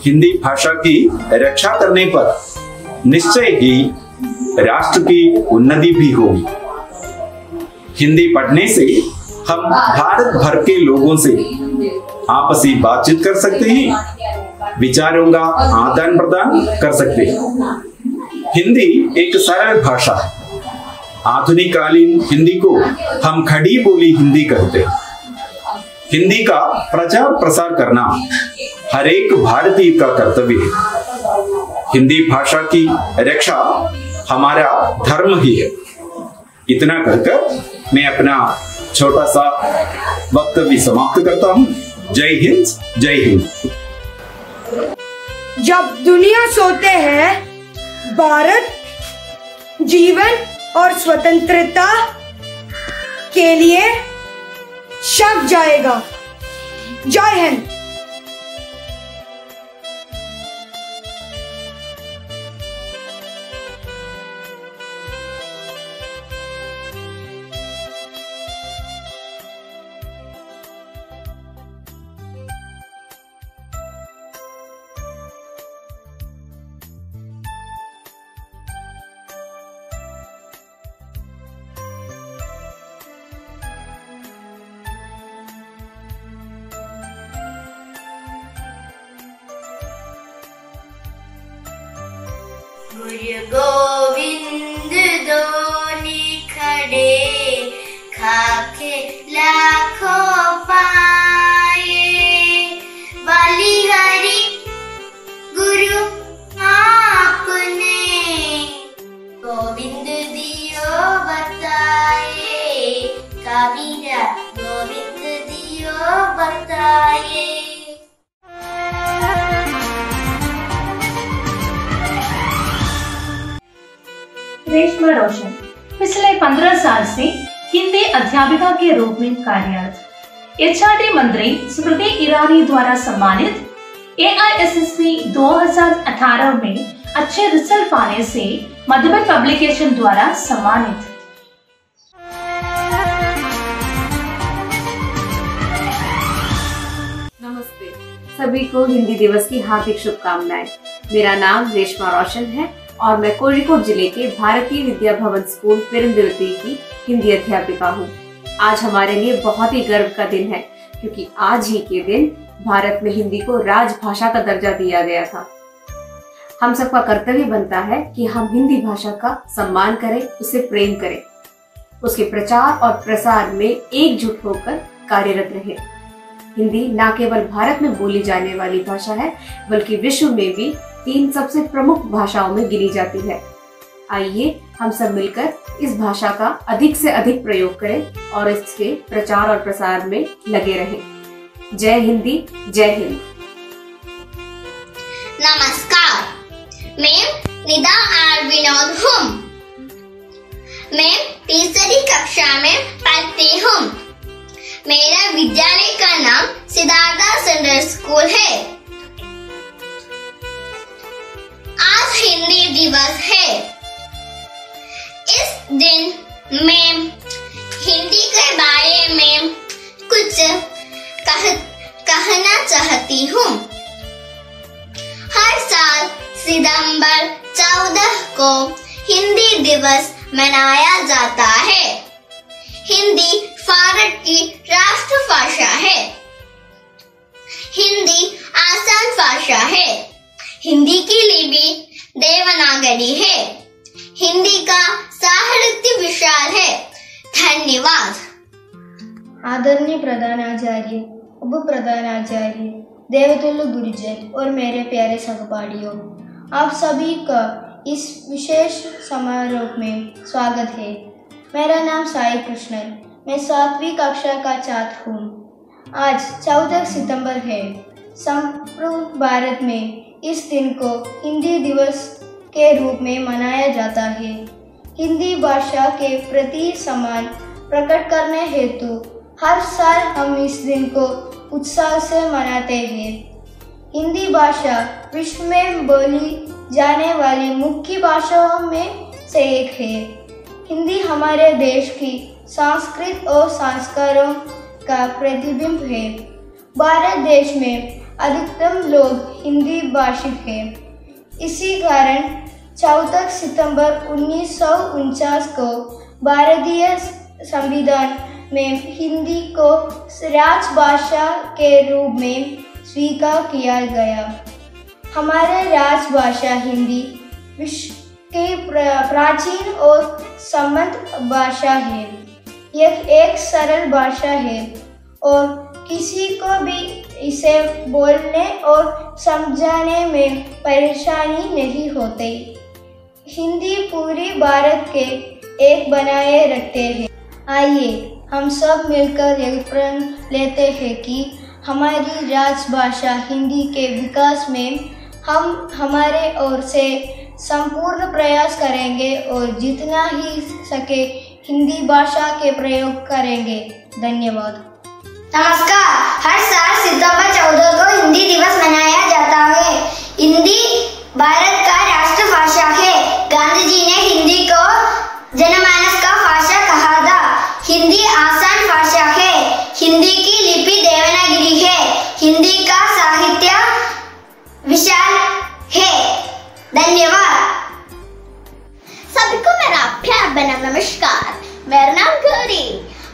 हिंदी भाषा की रक्षा करने पर निश्चय ही राष्ट्र की उन्नति भी होगी। हिंदी पढ़ने से हम भारत भर के लोगों से आपसी बातचीत कर सकते हैं, विचारों का आदान प्रदान कर सकते हैं। हिंदी एक सरल भाषा है। आधुनिक कालीन हिंदी को हम खड़ी बोली हिंदी कहते हैं। हिंदी का प्रचार प्रसार करना हर एक भारतीय का कर्तव्य है। हिंदी भाषा की रक्षा हमारा धर्म ही है। इतना कहकर मैं अपना छोटा सा वक्तव्य समाप्त करता हूँ। जय हिंद, जय हिंद। जब दुनिया सोते हैं, भारत जीवन और स्वतंत्रता के लिए शब जाएगा। जय हिंद। गुरु गोविंद दोनी खड़े, खाके लाखों पाए। बलिहारी गुरु आपने, गोविंद दियो बताए। कबीरा गोविंद दियो बताए। रेशमा रोशन पिछले 15 साल से हिंदी अध्यापिका के रूप में कार्यरत। एचआरडी मंत्री स्मृति ईरानी द्वारा सम्मानित, AISSB 2018 में अच्छे रिजल्ट पाने से मधुबन पब्लिकेशन द्वारा सम्मानित। नमस्ते, सभी को हिंदी दिवस की हार्दिक शुभकामनाएं। मेरा नाम रेशमा रोशन है और मैं कोझिकोड जिले के भारतीय विद्या भवन स्कूल पेरंदुरुत्ती की हिंदी अध्यापिका हूँ। आज हमारे लिए बहुत ही गर्व का दिन है, क्योंकि आज ही के दिन भारत में हिंदी को राजभाषा का दर्जा दिया गया था। हम सबका कर्तव्य बनता है कि हम हिंदी भाषा का सम्मान करें, उसे प्रेम करें, उसके प्रचार और प्रसार में एकजुट होकर कार्यरत रहे। हिंदी न केवल भारत में बोली जाने वाली भाषा है, बल्कि विश्व में भी 3 सबसे प्रमुख भाषाओं में गिनी जाती है। आइए हम सब मिलकर इस भाषा का अधिक से अधिक प्रयोग करें और इसके प्रचार और प्रसार में लगे रहें। जय हिंदी, जय हिंद। नमस्कार, मैं निदा आर विनोद हूँ। मैं तीसरी कक्षा में पढ़ती हूँ। मेरा विद्यालय का नाम सिद्धार्थ सेंट्रल स्कूल है। आज हिंदी दिवस है। इस दिन मैं हिंदी के बारे में कुछ कहना चाहती हूँ। हर साल सितंबर 14 को हिंदी दिवस मनाया जाता है। हिंदी भारत की राष्ट्रभाषा है। हिंदी आसान भाषा है। हिंदी की लिपि देवनागरी है। हिंदी का साहित्य विशाल है। धन्यवाद। आदरणीय प्रधानाचार्य, उप प्रधानाचार्य, देवतुल्य गुरुजन और मेरे प्यारे सहपाठियों, आप सभी का इस विशेष समारोह में स्वागत है। मेरा नाम साई कृष्णन, मैं 7वीं कक्षा का छात्र हूँ। आज 14 सितंबर है। संपूर्ण भारत में इस दिन को हिंदी दिवस के रूप में मनाया जाता है। हिंदी भाषा के प्रति सम्मान प्रकट करने हेतु हर साल हम इस दिन को उत्साह से मनाते हैं। हिंदी भाषा विश्व में बोली जाने वाली मुख्य भाषाओं में से एक है। हिंदी हमारे देश की संस्कृति और संस्कारों का प्रतिबिंब है। भारत देश में अधिकतम लोग हिंदी भाषिक हैं। इसी कारण 14 सितंबर 1949 को भारतीय संविधान में हिंदी को राजभाषा के रूप में स्वीकार किया गया। हमारे राजभाषा हिंदी विश्व की प्राचीन और समृद्ध भाषा है। यह एक सरल भाषा है और किसी को भी इसे बोलने और समझाने में परेशानी नहीं होती। हिंदी पूरी भारत के एक बनाए रखते हैं। आइए हम सब मिलकर यह प्रण लेते हैं कि हमारी राजभाषा हिंदी के विकास में हम हमारे ओर से संपूर्ण प्रयास करेंगे और जितना ही सके हिंदी भाषा के प्रयोग करेंगे। धन्यवाद। नमस्कार। हर साल सितंबर 14 को हिंदी दिवस मनाया जाता है। हिंदी भारत का राष्ट्रभाषा है। गांधी जी ने हिंदी को जनमानस का भाषा कहा था। हिंदी आसान भाषा है। हिंदी की लिपि देवनागरी है। हिंदी का साहित्य विशाल है। धन्यवाद। सभी को मेरा प्यार भरा नमस्कार। मेरा नाम गौरी।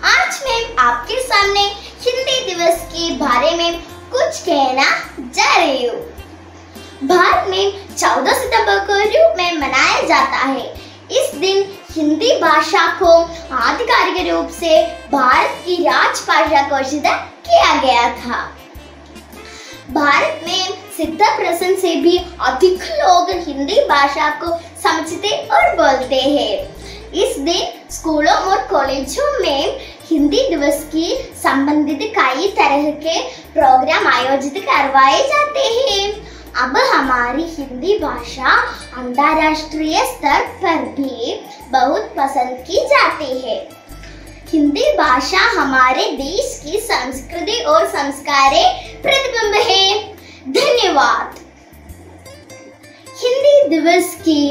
आज मैं आपके सामने हिंदी दिवस के बारे में कुछ कहना जा रही हूँ। भारत में 14 सितंबर को रूप में मनाया जाता है। इस दिन हिंदी भाषा को आधिकारिक रूप से भारत की राजभाषा घोषित किया गया था। भारत में 70% से भी अधिक लोग हिंदी भाषा को समझते और बोलते हैं। इस दिन स्कूलों और कॉलेजों में हिंदी दिवस की संबंधित कई तरह के प्रोग्राम आयोजित करवाए जाते हैं। अब हमारी हिंदी भाषा अंतर्राष्ट्रीय स्तर पर भी बहुत पसंद की जाती है। हिंदी भाषा हमारे देश की संस्कृति और संस्कार प्रतिबिंब है। धन्यवाद। हिंदी दिवस की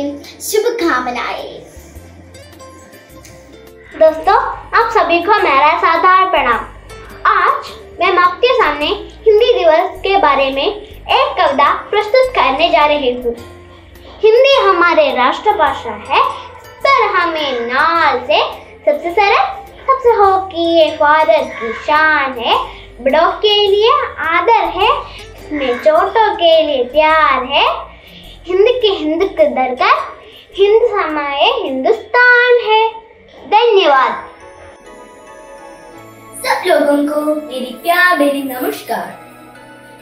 शुभकामनाएं। दोस्तों, आप सभी को मेरा सादर प्रणाम। आज मैं आपके सामने हिंदी दिवस के बारे में एक कविता प्रस्तुत करने जा रही हूँ। हिंदी हमारे राष्ट्रभाषा है। सर हमें नाल से सबसे सरल, सबसे हो कि ये भारत की शान है। बड़ों के लिए आदर है, इसमें छोटों के लिए प्यार है। हिंद के हिंद के दरकार, हिंद समाए हिंदुस्तान है। धन्यवाद। सब लोगों को मेरी प्यार भरी नमस्कार।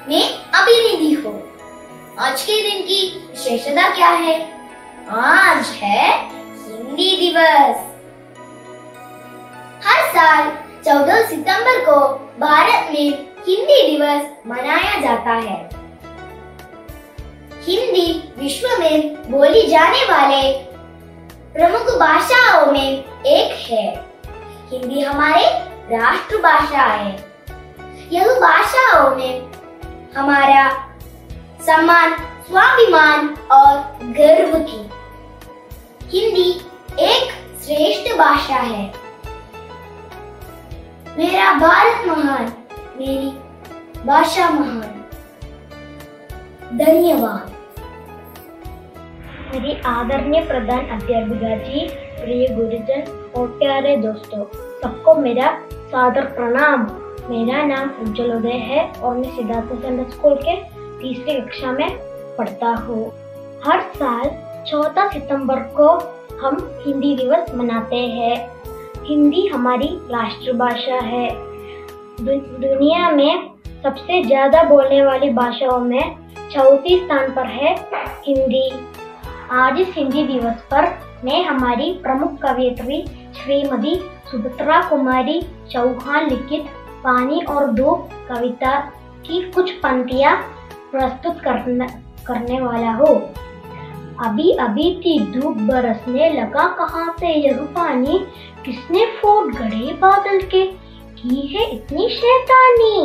मैं अभिनिधि हूँ। आज के दिन की विशेषता क्या है? आज है हिंदी दिवस। हर साल 14 सितंबर को भारत में हिंदी दिवस मनाया जाता है। हिंदी विश्व में बोली जाने वाले प्रमुख भाषाओं में एक है। हिंदी हमारे राष्ट्रभाषा है। यह भाषाओं में हमारा सम्मान, स्वाभिमान और गर्व की। हिंदी एक श्रेष्ठ भाषा है। मेरा भारत महान, मेरी भाषा महान। धन्यवाद। मेरी आदरणीय प्रधान अध्यापिका जी, प्रिय गुरुजन और प्यारे दोस्तों, सबको मेरा सादर प्रणाम। मेरा नाम उज्जवल उदय है और मैं सिद्धार्थ सेंट्रल स्कूल के 3री कक्षा में पढ़ता हूँ। हर साल 14 सितंबर को हम हिंदी दिवस मनाते हैं। हिंदी हमारी राष्ट्रभाषा है। दुनिया में सबसे ज्यादा बोलने वाली भाषाओं में चौथी स्थान पर है हिंदी। आज इस हिंदी दिवस पर मैं हमारी प्रमुख कवयित्री श्रीमती सुभद्रा कुमारी चौहान लिखित पानी और धूप कविता की कुछ पंक्तियां प्रस्तुत करने वाला हूँ। अभी अभी थी धूप बरसने लगा, कहाँ से यह पानी, किसने फूट गड़े बादल के, की है इतनी शैतानी।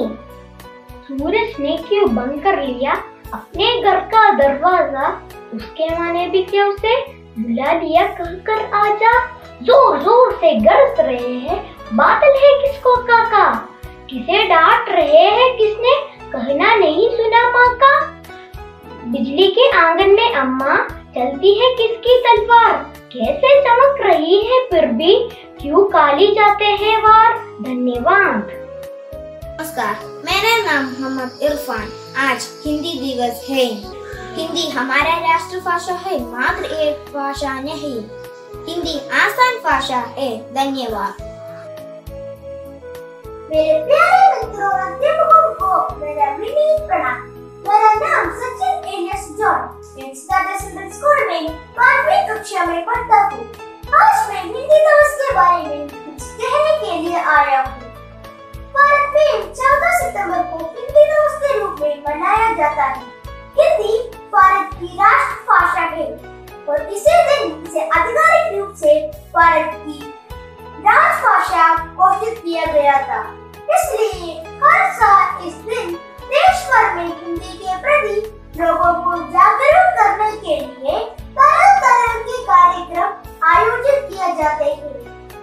सूरज ने क्यों बंद कर लिया अपने घर का दरवाजा, उसके माँ ने भी क्या उसे बुला लिया कहकर आजा। जोर जोर से गरज रहे हैं बादल, है किसको काका, किसे डांट रहे हैं किसने, कहना नहीं सुना माँ का। बिजली के आंगन में अम्मा, चलती है किसकी तलवार, कैसे चमक रही है फिर भी, क्यों काली जाते हैं वार। धन्यवाद। नमस्कार, मेरा नाम मोहम्मद इरफान। आज हिंदी दिवस है। हिंदी हमारा राष्ट्र भाषा है, मात्र एक भाषा नहीं। हिंदी आसान भाषा है। धन्यवाद। मेरे प्यारे मित्रों को मेरा विनीत प्रणाम। मेरा नाम सचिन एलियस जॉन। मैं सिद्धार्थ सेंट्रल स्कूल में 5वीं कक्षा में पढ़ता हूँ। आज मैं हिंदी दिवस के बारे में कुछ कहने के लिए आया हूँ। भारत में 14 सितंबर को हिंदी दिवस के रूप में मनाया जाता है। हिंदी भारत की राष्ट्र भाषा है और इसे आधिकारिक रूप से भारत की राजभाषा घोषित किया गया था। इसलिए हर साल इस दिन देश भर में हिंदी के प्रति लोगों को जागरूक करने के लिए तरह तरह के कार्यक्रम आयोजित किए जाते हैं।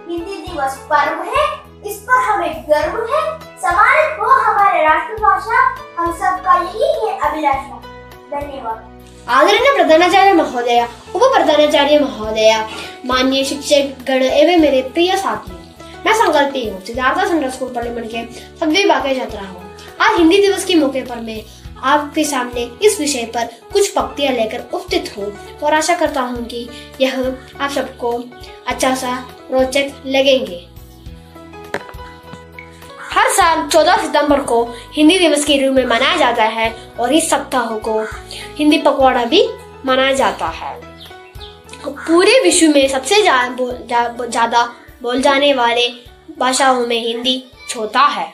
हिंदी दिवस पर्व है, इस पर हमें गर्व है। समाज को हमारी राष्ट्रभाषा हम सबका यही है अभिलाषा। धन्यवाद। आदरणीय प्रधानाचार्य महोदय, उप प्रधानाचार्य महोदय, माननीय शिक्षक गण एवं मेरे प्रिय साथी, मैं संकल्पी हूँ, सिद्धार्थ सेंट्रल स्कूल पार्लियामेंट के 7वीं भाग छात्रा हूँ। आज हिंदी दिवस के मौके पर मैं आपके सामने इस विषय पर कुछ पंक्तियां लेकर उपस्थित हूँ और आशा करता हूँ कि यह आप सबको अच्छा सा रोचक लगेंगे। हर साल 14 सितंबर को हिंदी दिवस के रूप में मनाया जाता है और इस सप्ताह को हिंदी पखवाड़ा भी मनाया जाता है। पूरे विश्व में सबसे ज्यादा बोल जाने वाले भाषाओं में हिंदी चौथा है।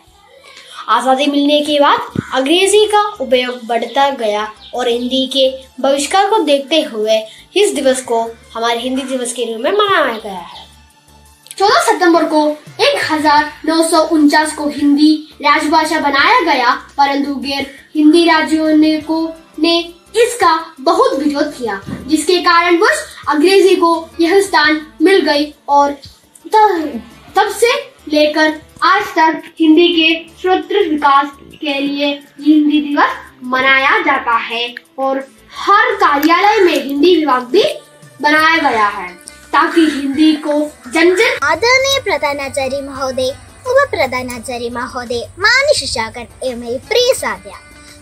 आज़ादी मिलने के बाद अंग्रेजी का उपयोग बढ़ता गया और हिंदी के बहिष्कार को देखते हुए इस दिवस को हमारे हिंदी दिवस के रूप में मनाया गया है। 14 सितंबर को 1949 को हिंदी राजभाषा बनाया गया, परंतु गैर हिंदी राज्यों ने इसका बहुत विरोध किया, जिसके कारण अंग्रेजी को यह स्थान मिल गई और तब से लेकर आज तक हिंदी के स्वतंत्र विकास के लिए हिंदी दिवस मनाया जाता है और हर कार्यालय में हिंदी विभाग भी बनाया गया है ताकि हिंदी को जन जन। आदरणीय प्रधानाचार्य महोदय, उप प्रधानाचार्य महोदय, माननीय शिक्षागण एवं मेरी प्रिय साथिया,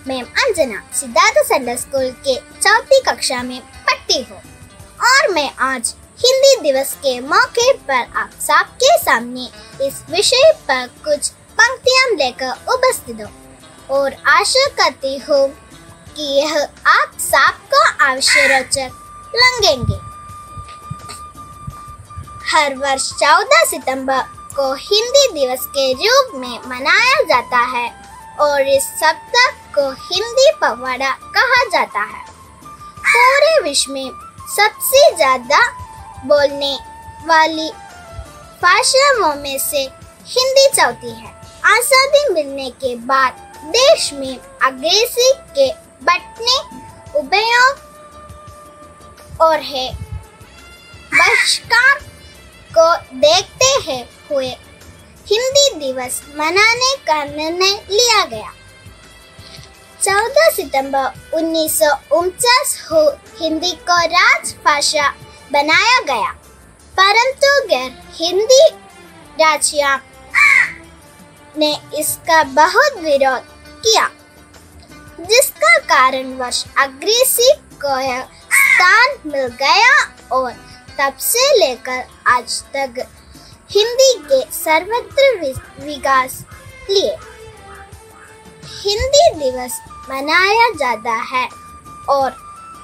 मैं अंजना सिद्धार्थ सेंट्रल स्कूल के 4वीं कक्षा में पढ़ती हूँ और मैं आज हिंदी दिवस के मौके पर आप सबके सामने इस विषय पर कुछ पंक्तियां लेकर उपस्थित हूँ और आशा करती हूँ कि यह आप सबको अवश्य रोचक लगेंगे। हर वर्ष 14 सितंबर को हिंदी दिवस के रूप में मनाया जाता है और इस सप्ताह को हिंदी पखवाड़ा कहा जाता है। पूरे विश्व में सबसे ज्यादा बोलने वाली भाषाओं में से हिंदी चौथी है। आजादी मिलने के बाद देश में अंग्रेजी के बढ़ने उपयोग और है बहिष्कार को देखते हुए हिंदी दिवस मनाने का निर्णय लिया गया। 14 सितंबर 1949 को हिंदी को राजभाषा बनाया गया, परंतु गैर हिंदी राज्यों ने इसका बहुत विरोध किया, जिसका कारणवश अंग्रेजी को स्थान मिल गया और तब से लेकर आज तक हिंदी के सर्वत्र विकास लिए। हिंदी दिवस मनाया जाता है और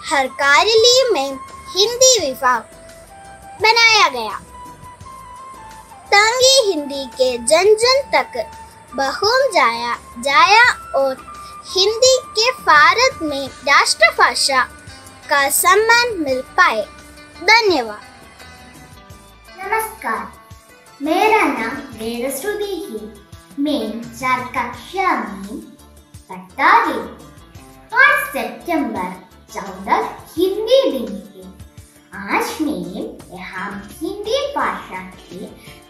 हर कार्यालय में हिंदी विभाग बनाया गया ताकि हिंदी के जन जन तक पहुंच जाया और हिंदी के भारत में राष्ट्रभाषा का सम्मान मिल पाए। धन्यवाद। नमस्कार, मेरा नाम वेदश्रुति है। मैं 4 कक्षा में पढ़ता हूँ। आज सितंबर 14 हिंदी दिन है। आज मैं यहाँ हिंदी भाषा के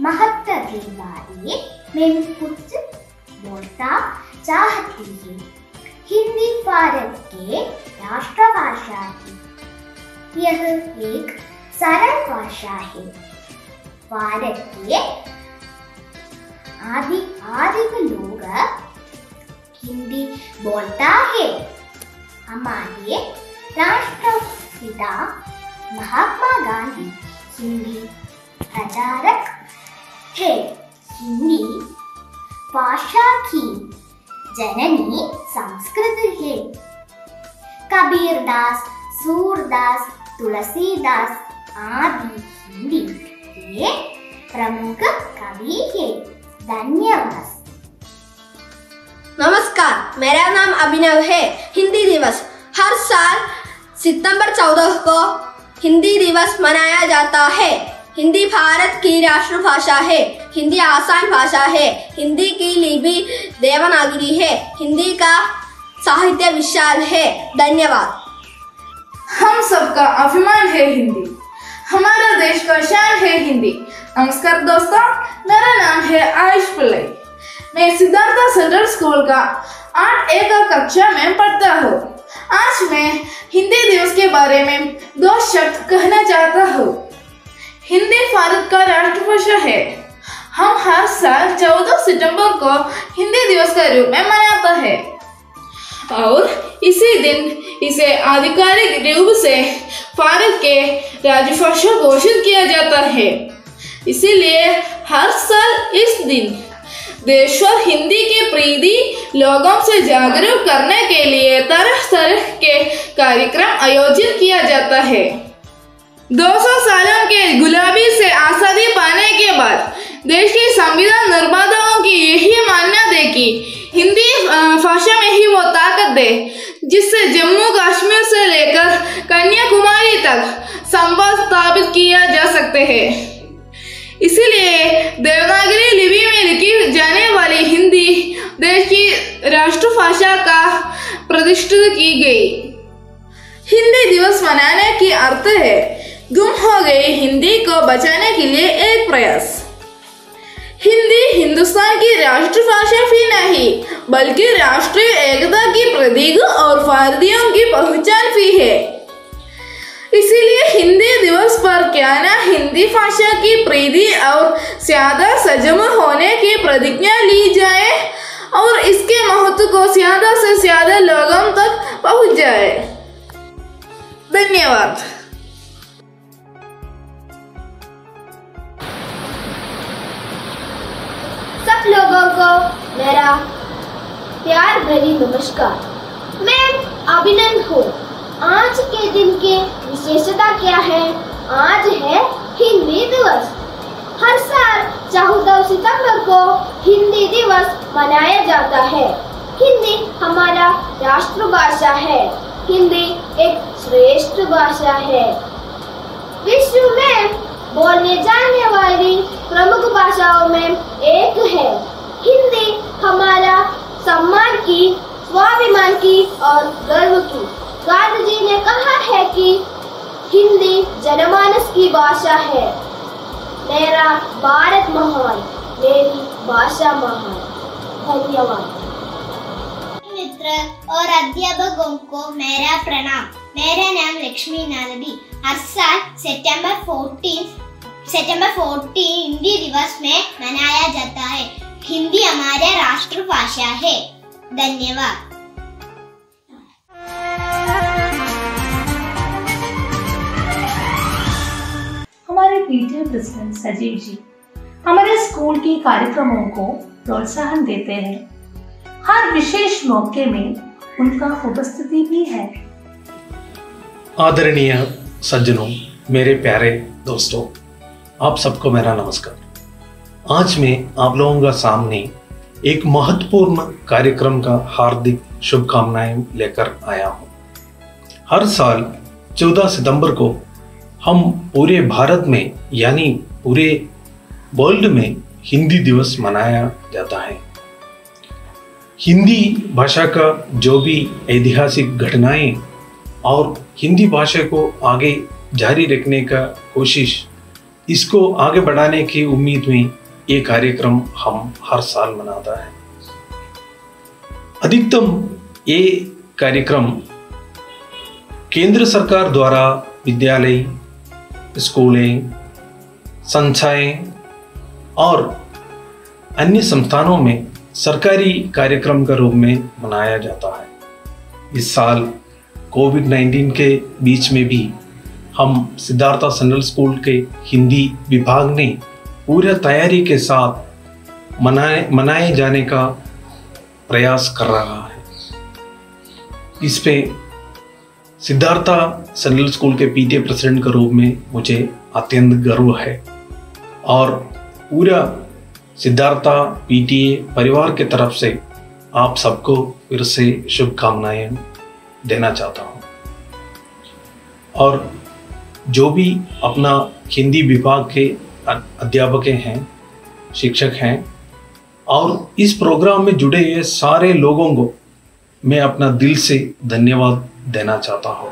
महत्व के बारे में कुछ बोलना चाहती हूँ। हिंदी भारत के राष्ट्रभाषा है। यह एक सरल भाषा है। भारत के अधिक लोग हिंदी बोलता है। हमारे राष्ट्रपिता महात्मा गांधी हिंदी प्रचारक है। हिंदी भाषा की जननी संस्कृत है। कबीरदास, सूरदास, तुलसीदास आदि हिंदी के प्रमुख कवि है। धन्यवाद। नमस्कार, मेरा नाम अभिनव है। हिंदी दिवस हर साल सितंबर 14 को हिंदी दिवस मनाया जाता है। हिंदी भारत की राष्ट्रभाषा है। हिंदी आसान भाषा है। हिंदी की लिपि देवनागरी है। हिंदी का साहित्य विशाल है। धन्यवाद। हम सबका अभिमान है हिंदी। हमारा देश का शान है हिंदी। नमस्कार दोस्तों, मेरा नाम है आयुष पिल्लई। मैं सिद्धार्था सेंट्रल स्कूल का 8A कक्षा में पढ़ता हूँ। आज मैं हिंदी दिवस के बारे में 2 शब्द कहना चाहता हूँ। हिंदी भारत का राष्ट्रभाषा है। हम हर साल 14 सितंबर को हिंदी दिवस के रूप में मनाते हैं और इसी दिन इसे आधिकारिक रूप से भारत के राजभाषा घोषित किया जाता है। इसीलिए हर साल इस दिन देश और हिंदी के प्रीति लोगों से जागरूक करने के लिए तरह तरह के कार्यक्रम आयोजित किया जाता है। 200 सालों के गुलामी से आज़ादी पाने के बाद देश के संविधान निर्माताओं की यही मान्यता है कि हिंदी भाषा में ही वो ताकत है जिससे जम्मू कश्मीर से लेकर कन्याकुमारी तक संवाद स्थापित किया जा सकते हैं। इसीलिए देवनागरी लिपि में लिखी जाने वाली हिंदी देश की राष्ट्रभाषा का प्रतिष्ठित की गई। हिंदी दिवस मनाने की अर्थ है गुम हो गई हिंदी को बचाने के लिए एक प्रयास। हिंदी हिंदुस्तान की राष्ट्रभाषा भी नहीं बल्कि राष्ट्रीय एकता की प्रतीक और भारतीयों की पहचान भी है। इसीलिए हिंदी दिवस पर क्या ना हिंदी भाषा की प्रीति और ज्यादा सजग होने की प्रतिज्ञा ली जाए और इसके महत्व को ज्यादा से ज्यादा लोगों तक पहुंच जाए। धन्यवाद। सब लोगों को मेरा प्यार भरी नमस्कार। मैं अभिनंदन हूँ। आज के दिन की विशेषता क्या है? आज है हिंदी दिवस। हर साल 14 सितंबर को हिंदी दिवस मनाया जाता है। हिंदी हमारा राष्ट्रभाषा है। हिंदी एक श्रेष्ठ भाषा है। विश्व में बोलने जाने वाली प्रमुख भाषाओं में एक है। हिंदी हमारा सम्मान की, स्वाभिमान की और गर्व की। गांधी जी ने कहा है कि हिंदी जनमानस की भाषा है। मेरा भारत महान, मेरी भाषा महान। धन्यवाद। मित्र और अध्यापकों को मेरा प्रणाम। मेरा नाम लक्ष्मी नारदी। हर साल सितंबर 14 हिंदी दिवस में मनाया जाता है। हिंदी हमारा राष्ट्रभाषा है। धन्यवाद। हमारे पीटीए प्रेसिडेंट सजीव जी हमारे स्कूल के कार्यक्रमों को प्रोत्साहन देते हैं। हर विशेष मौके में उनका उपस्थिति भी है। आदरणीय सज्जनों, मेरे प्यारे दोस्तों, आप सबको मेरा नमस्कार। आज मैं आप लोगों का सामने एक महत्वपूर्ण कार्यक्रम का हार्दिक शुभकामनाएं लेकर आया हूं। हर साल 14 सितंबर को हम पूरे भारत में यानी पूरे वर्ल्ड में हिंदी दिवस मनाया जाता है। हिंदी भाषा का जो भी ऐतिहासिक घटनाएं और हिंदी भाषा को आगे जारी रखने का कोशिश, इसको आगे बढ़ाने की उम्मीद में ये कार्यक्रम हम हर साल मनाता है। अधिकतम ये कार्यक्रम केंद्र सरकार द्वारा विद्यालय, स्कूलें, संस्थाएं और अन्य संस्थानों में सरकारी कार्यक्रम का रूप में मनाया जाता है। इस साल कोविड-19 के बीच में भी हम सिद्धार्था सेंट्रल स्कूल के हिंदी विभाग ने पूरी तैयारी के साथ मनाए जाने का प्रयास कर रहा है। इस पे सिद्धार्था सेंट्रल स्कूल के पीटीए प्रेसिडेंट के रूप में मुझे अत्यंत गर्व है और पूरा सिद्धार्था पीटीए परिवार की तरफ से आप सबको फिर से शुभकामनाएं देना चाहता हूं। और जो भी अपना हिंदी विभाग के अध्यापक हैं, शिक्षक हैं और इस प्रोग्राम में जुड़े हुए सारे लोगों को मैं अपना दिल से धन्यवाद देना चाहता हूं।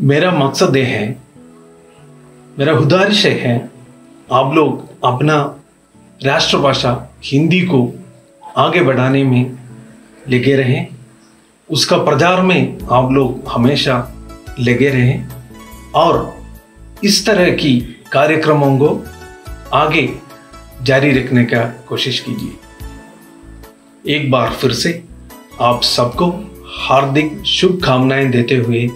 मेरा मकसद ये है, मेरा उद्देश्य है, आप लोग अपना राष्ट्रभाषा हिंदी को आगे बढ़ाने में लगे रहें, उसका प्रचार में आप लोग हमेशा लगे रहें और इस तरह की कार्यक्रमों को आगे जारी रखने का कोशिश कीजिए। एक बार फिर से आप सबको हार्दिक शुभकामनाएं देते हुए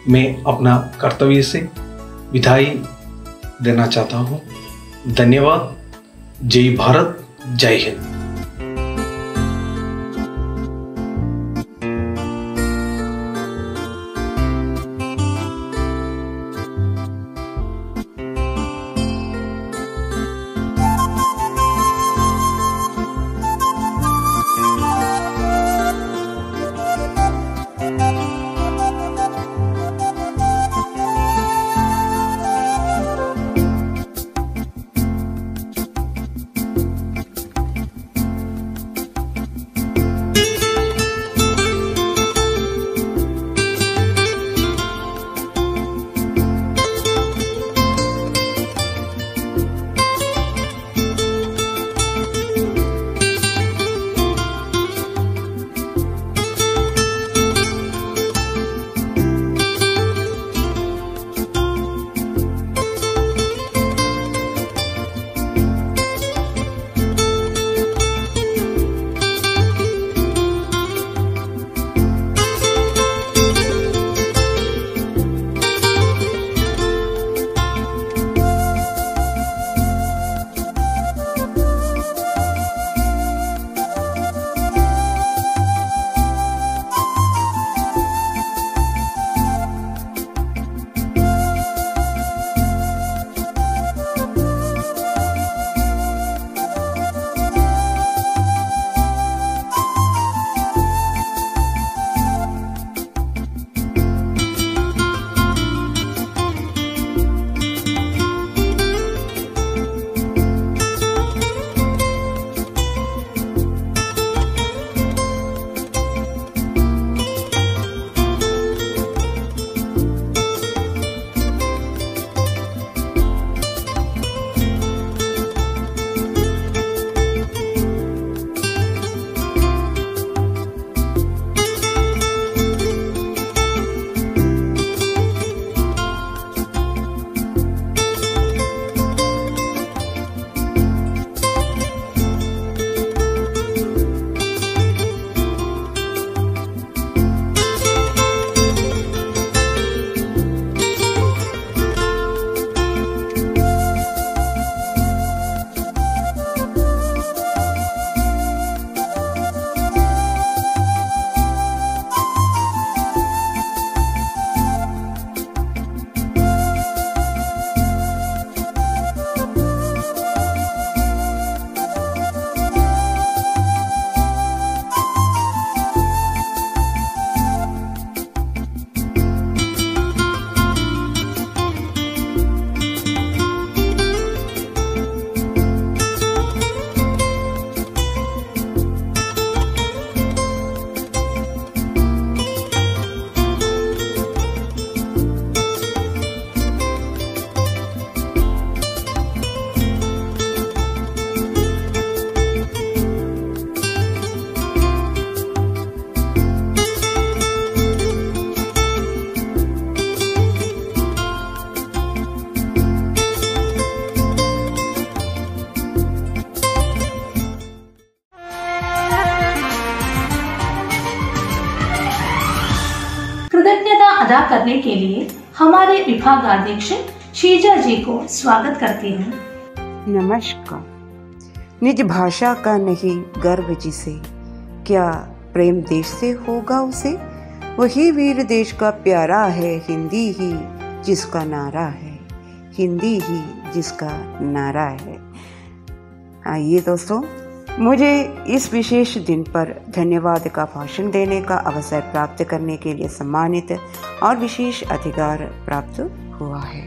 मैं अपना कर्तव्य से विदाई देना चाहता हूं। धन्यवाद। जय भारत, जय हिंद। अदा करने के लिए हमारे विभागाध्यक्ष शीजा जी को स्वागत करती हूँ। नमस्कार। निज भाषा का नहीं गर्व जिसे, क्या प्रेम देश से होगा उसे। वही वीर देश का प्यारा है, हिंदी ही जिसका नारा है, हिंदी ही जिसका नारा है। आइए दोस्तों, मुझे इस विशेष दिन पर धन्यवाद का भाषण देने का अवसर प्राप्त करने के लिए सम्मानित और विशेष अधिकार प्राप्त हुआ है।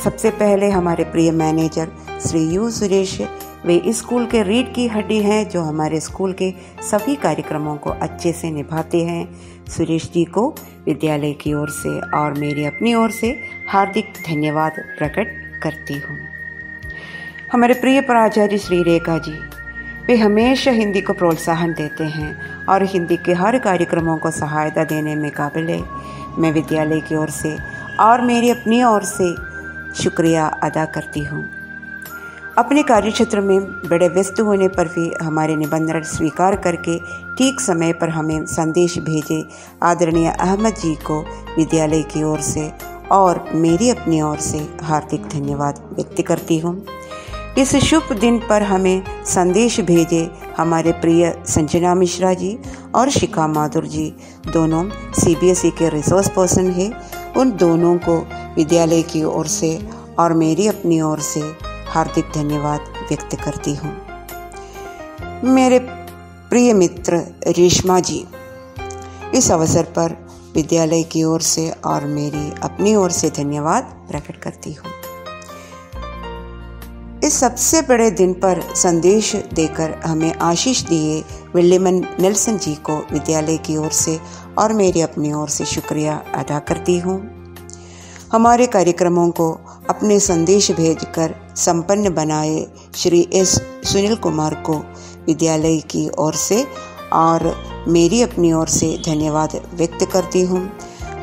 सबसे पहले हमारे प्रिय manager Shri you Suresh, way school के रीढ़ की हड्डी हैं जो हमारे स्कूल के सभी कार्यक्रमों को अच्छे से निभाते हैं। सुरेश जी को विद्यालय की ओर से और मेरी अपनी ओर से हार्दिक धन्यवाद प्रकट करती हूँ। हमारे प्रिय प्राचार्य श्री रेखा जी, वे हमेशा हिंदी को प्रोत्साहन देते हैं और हिंदी के हर कार्यक्रमों को सहायता देने में काबिल है। मैं विद्यालय की ओर से और मेरी अपनी ओर से शुक्रिया अदा करती हूँ। अपने कार्यक्षेत्र में बड़े व्यस्त होने पर भी हमारे निबंधन स्वीकार करके ठीक समय पर हमें संदेश भेजे आदरणीय अहमद जी को विद्यालय की ओर से और मेरी अपनी ओर से हार्दिक धन्यवाद व्यक्त करती हूँ। इस शुभ दिन पर हमें संदेश भेजे हमारे प्रिय संजना मिश्रा जी और शिखा माथुर जी, दोनों CBSE के रिसोर्स पर्सन हैं। उन दोनों को विद्यालय की ओर से और मेरी अपनी ओर से हार्दिक धन्यवाद व्यक्त करती हूँ। मेरे प्रिय मित्र रेशमा जी, इस अवसर पर विद्यालय की ओर से और मेरी अपनी ओर से धन्यवाद प्रकट करती हूँ। इस सबसे बड़े दिन पर संदेश देकर हमें आशीष दिए विलियम नेल्सन जी को विद्यालय की ओर से और मेरी अपनी ओर से शुक्रिया अदा करती हूँ। हमारे कार्यक्रमों को अपने संदेश भेजकर संपन्न बनाए श्री S सुनील कुमार को विद्यालय की ओर से और मेरी अपनी ओर से धन्यवाद व्यक्त करती हूँ।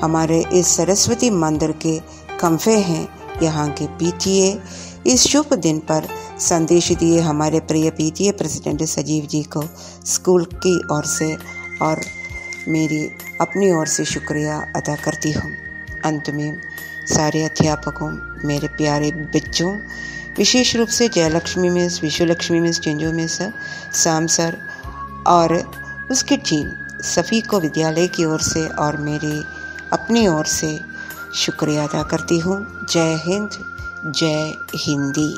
हमारे इस सरस्वती मंदिर के खंफे हैं यहाँ के PTA। इस शुभ दिन पर संदेश दिए हमारे प्रिय PTA प्रेसिडेंट सजीव जी को स्कूल की ओर से और मेरी अपनी ओर से शुक्रिया अदा करती हूँ। अंत में सारे अध्यापकों, मेरे प्यारे बच्चों, विशेष रूप से जयलक्ष्मी मिस, विश्वलक्ष्मी मिस, चिंजू मिस, शाम सर और उसकी टीम, सभी को विद्यालय की ओर से और मेरी अपनी ओर से शुक्रिया अदा करती हूँ। जय हिंद, जय हिंदी।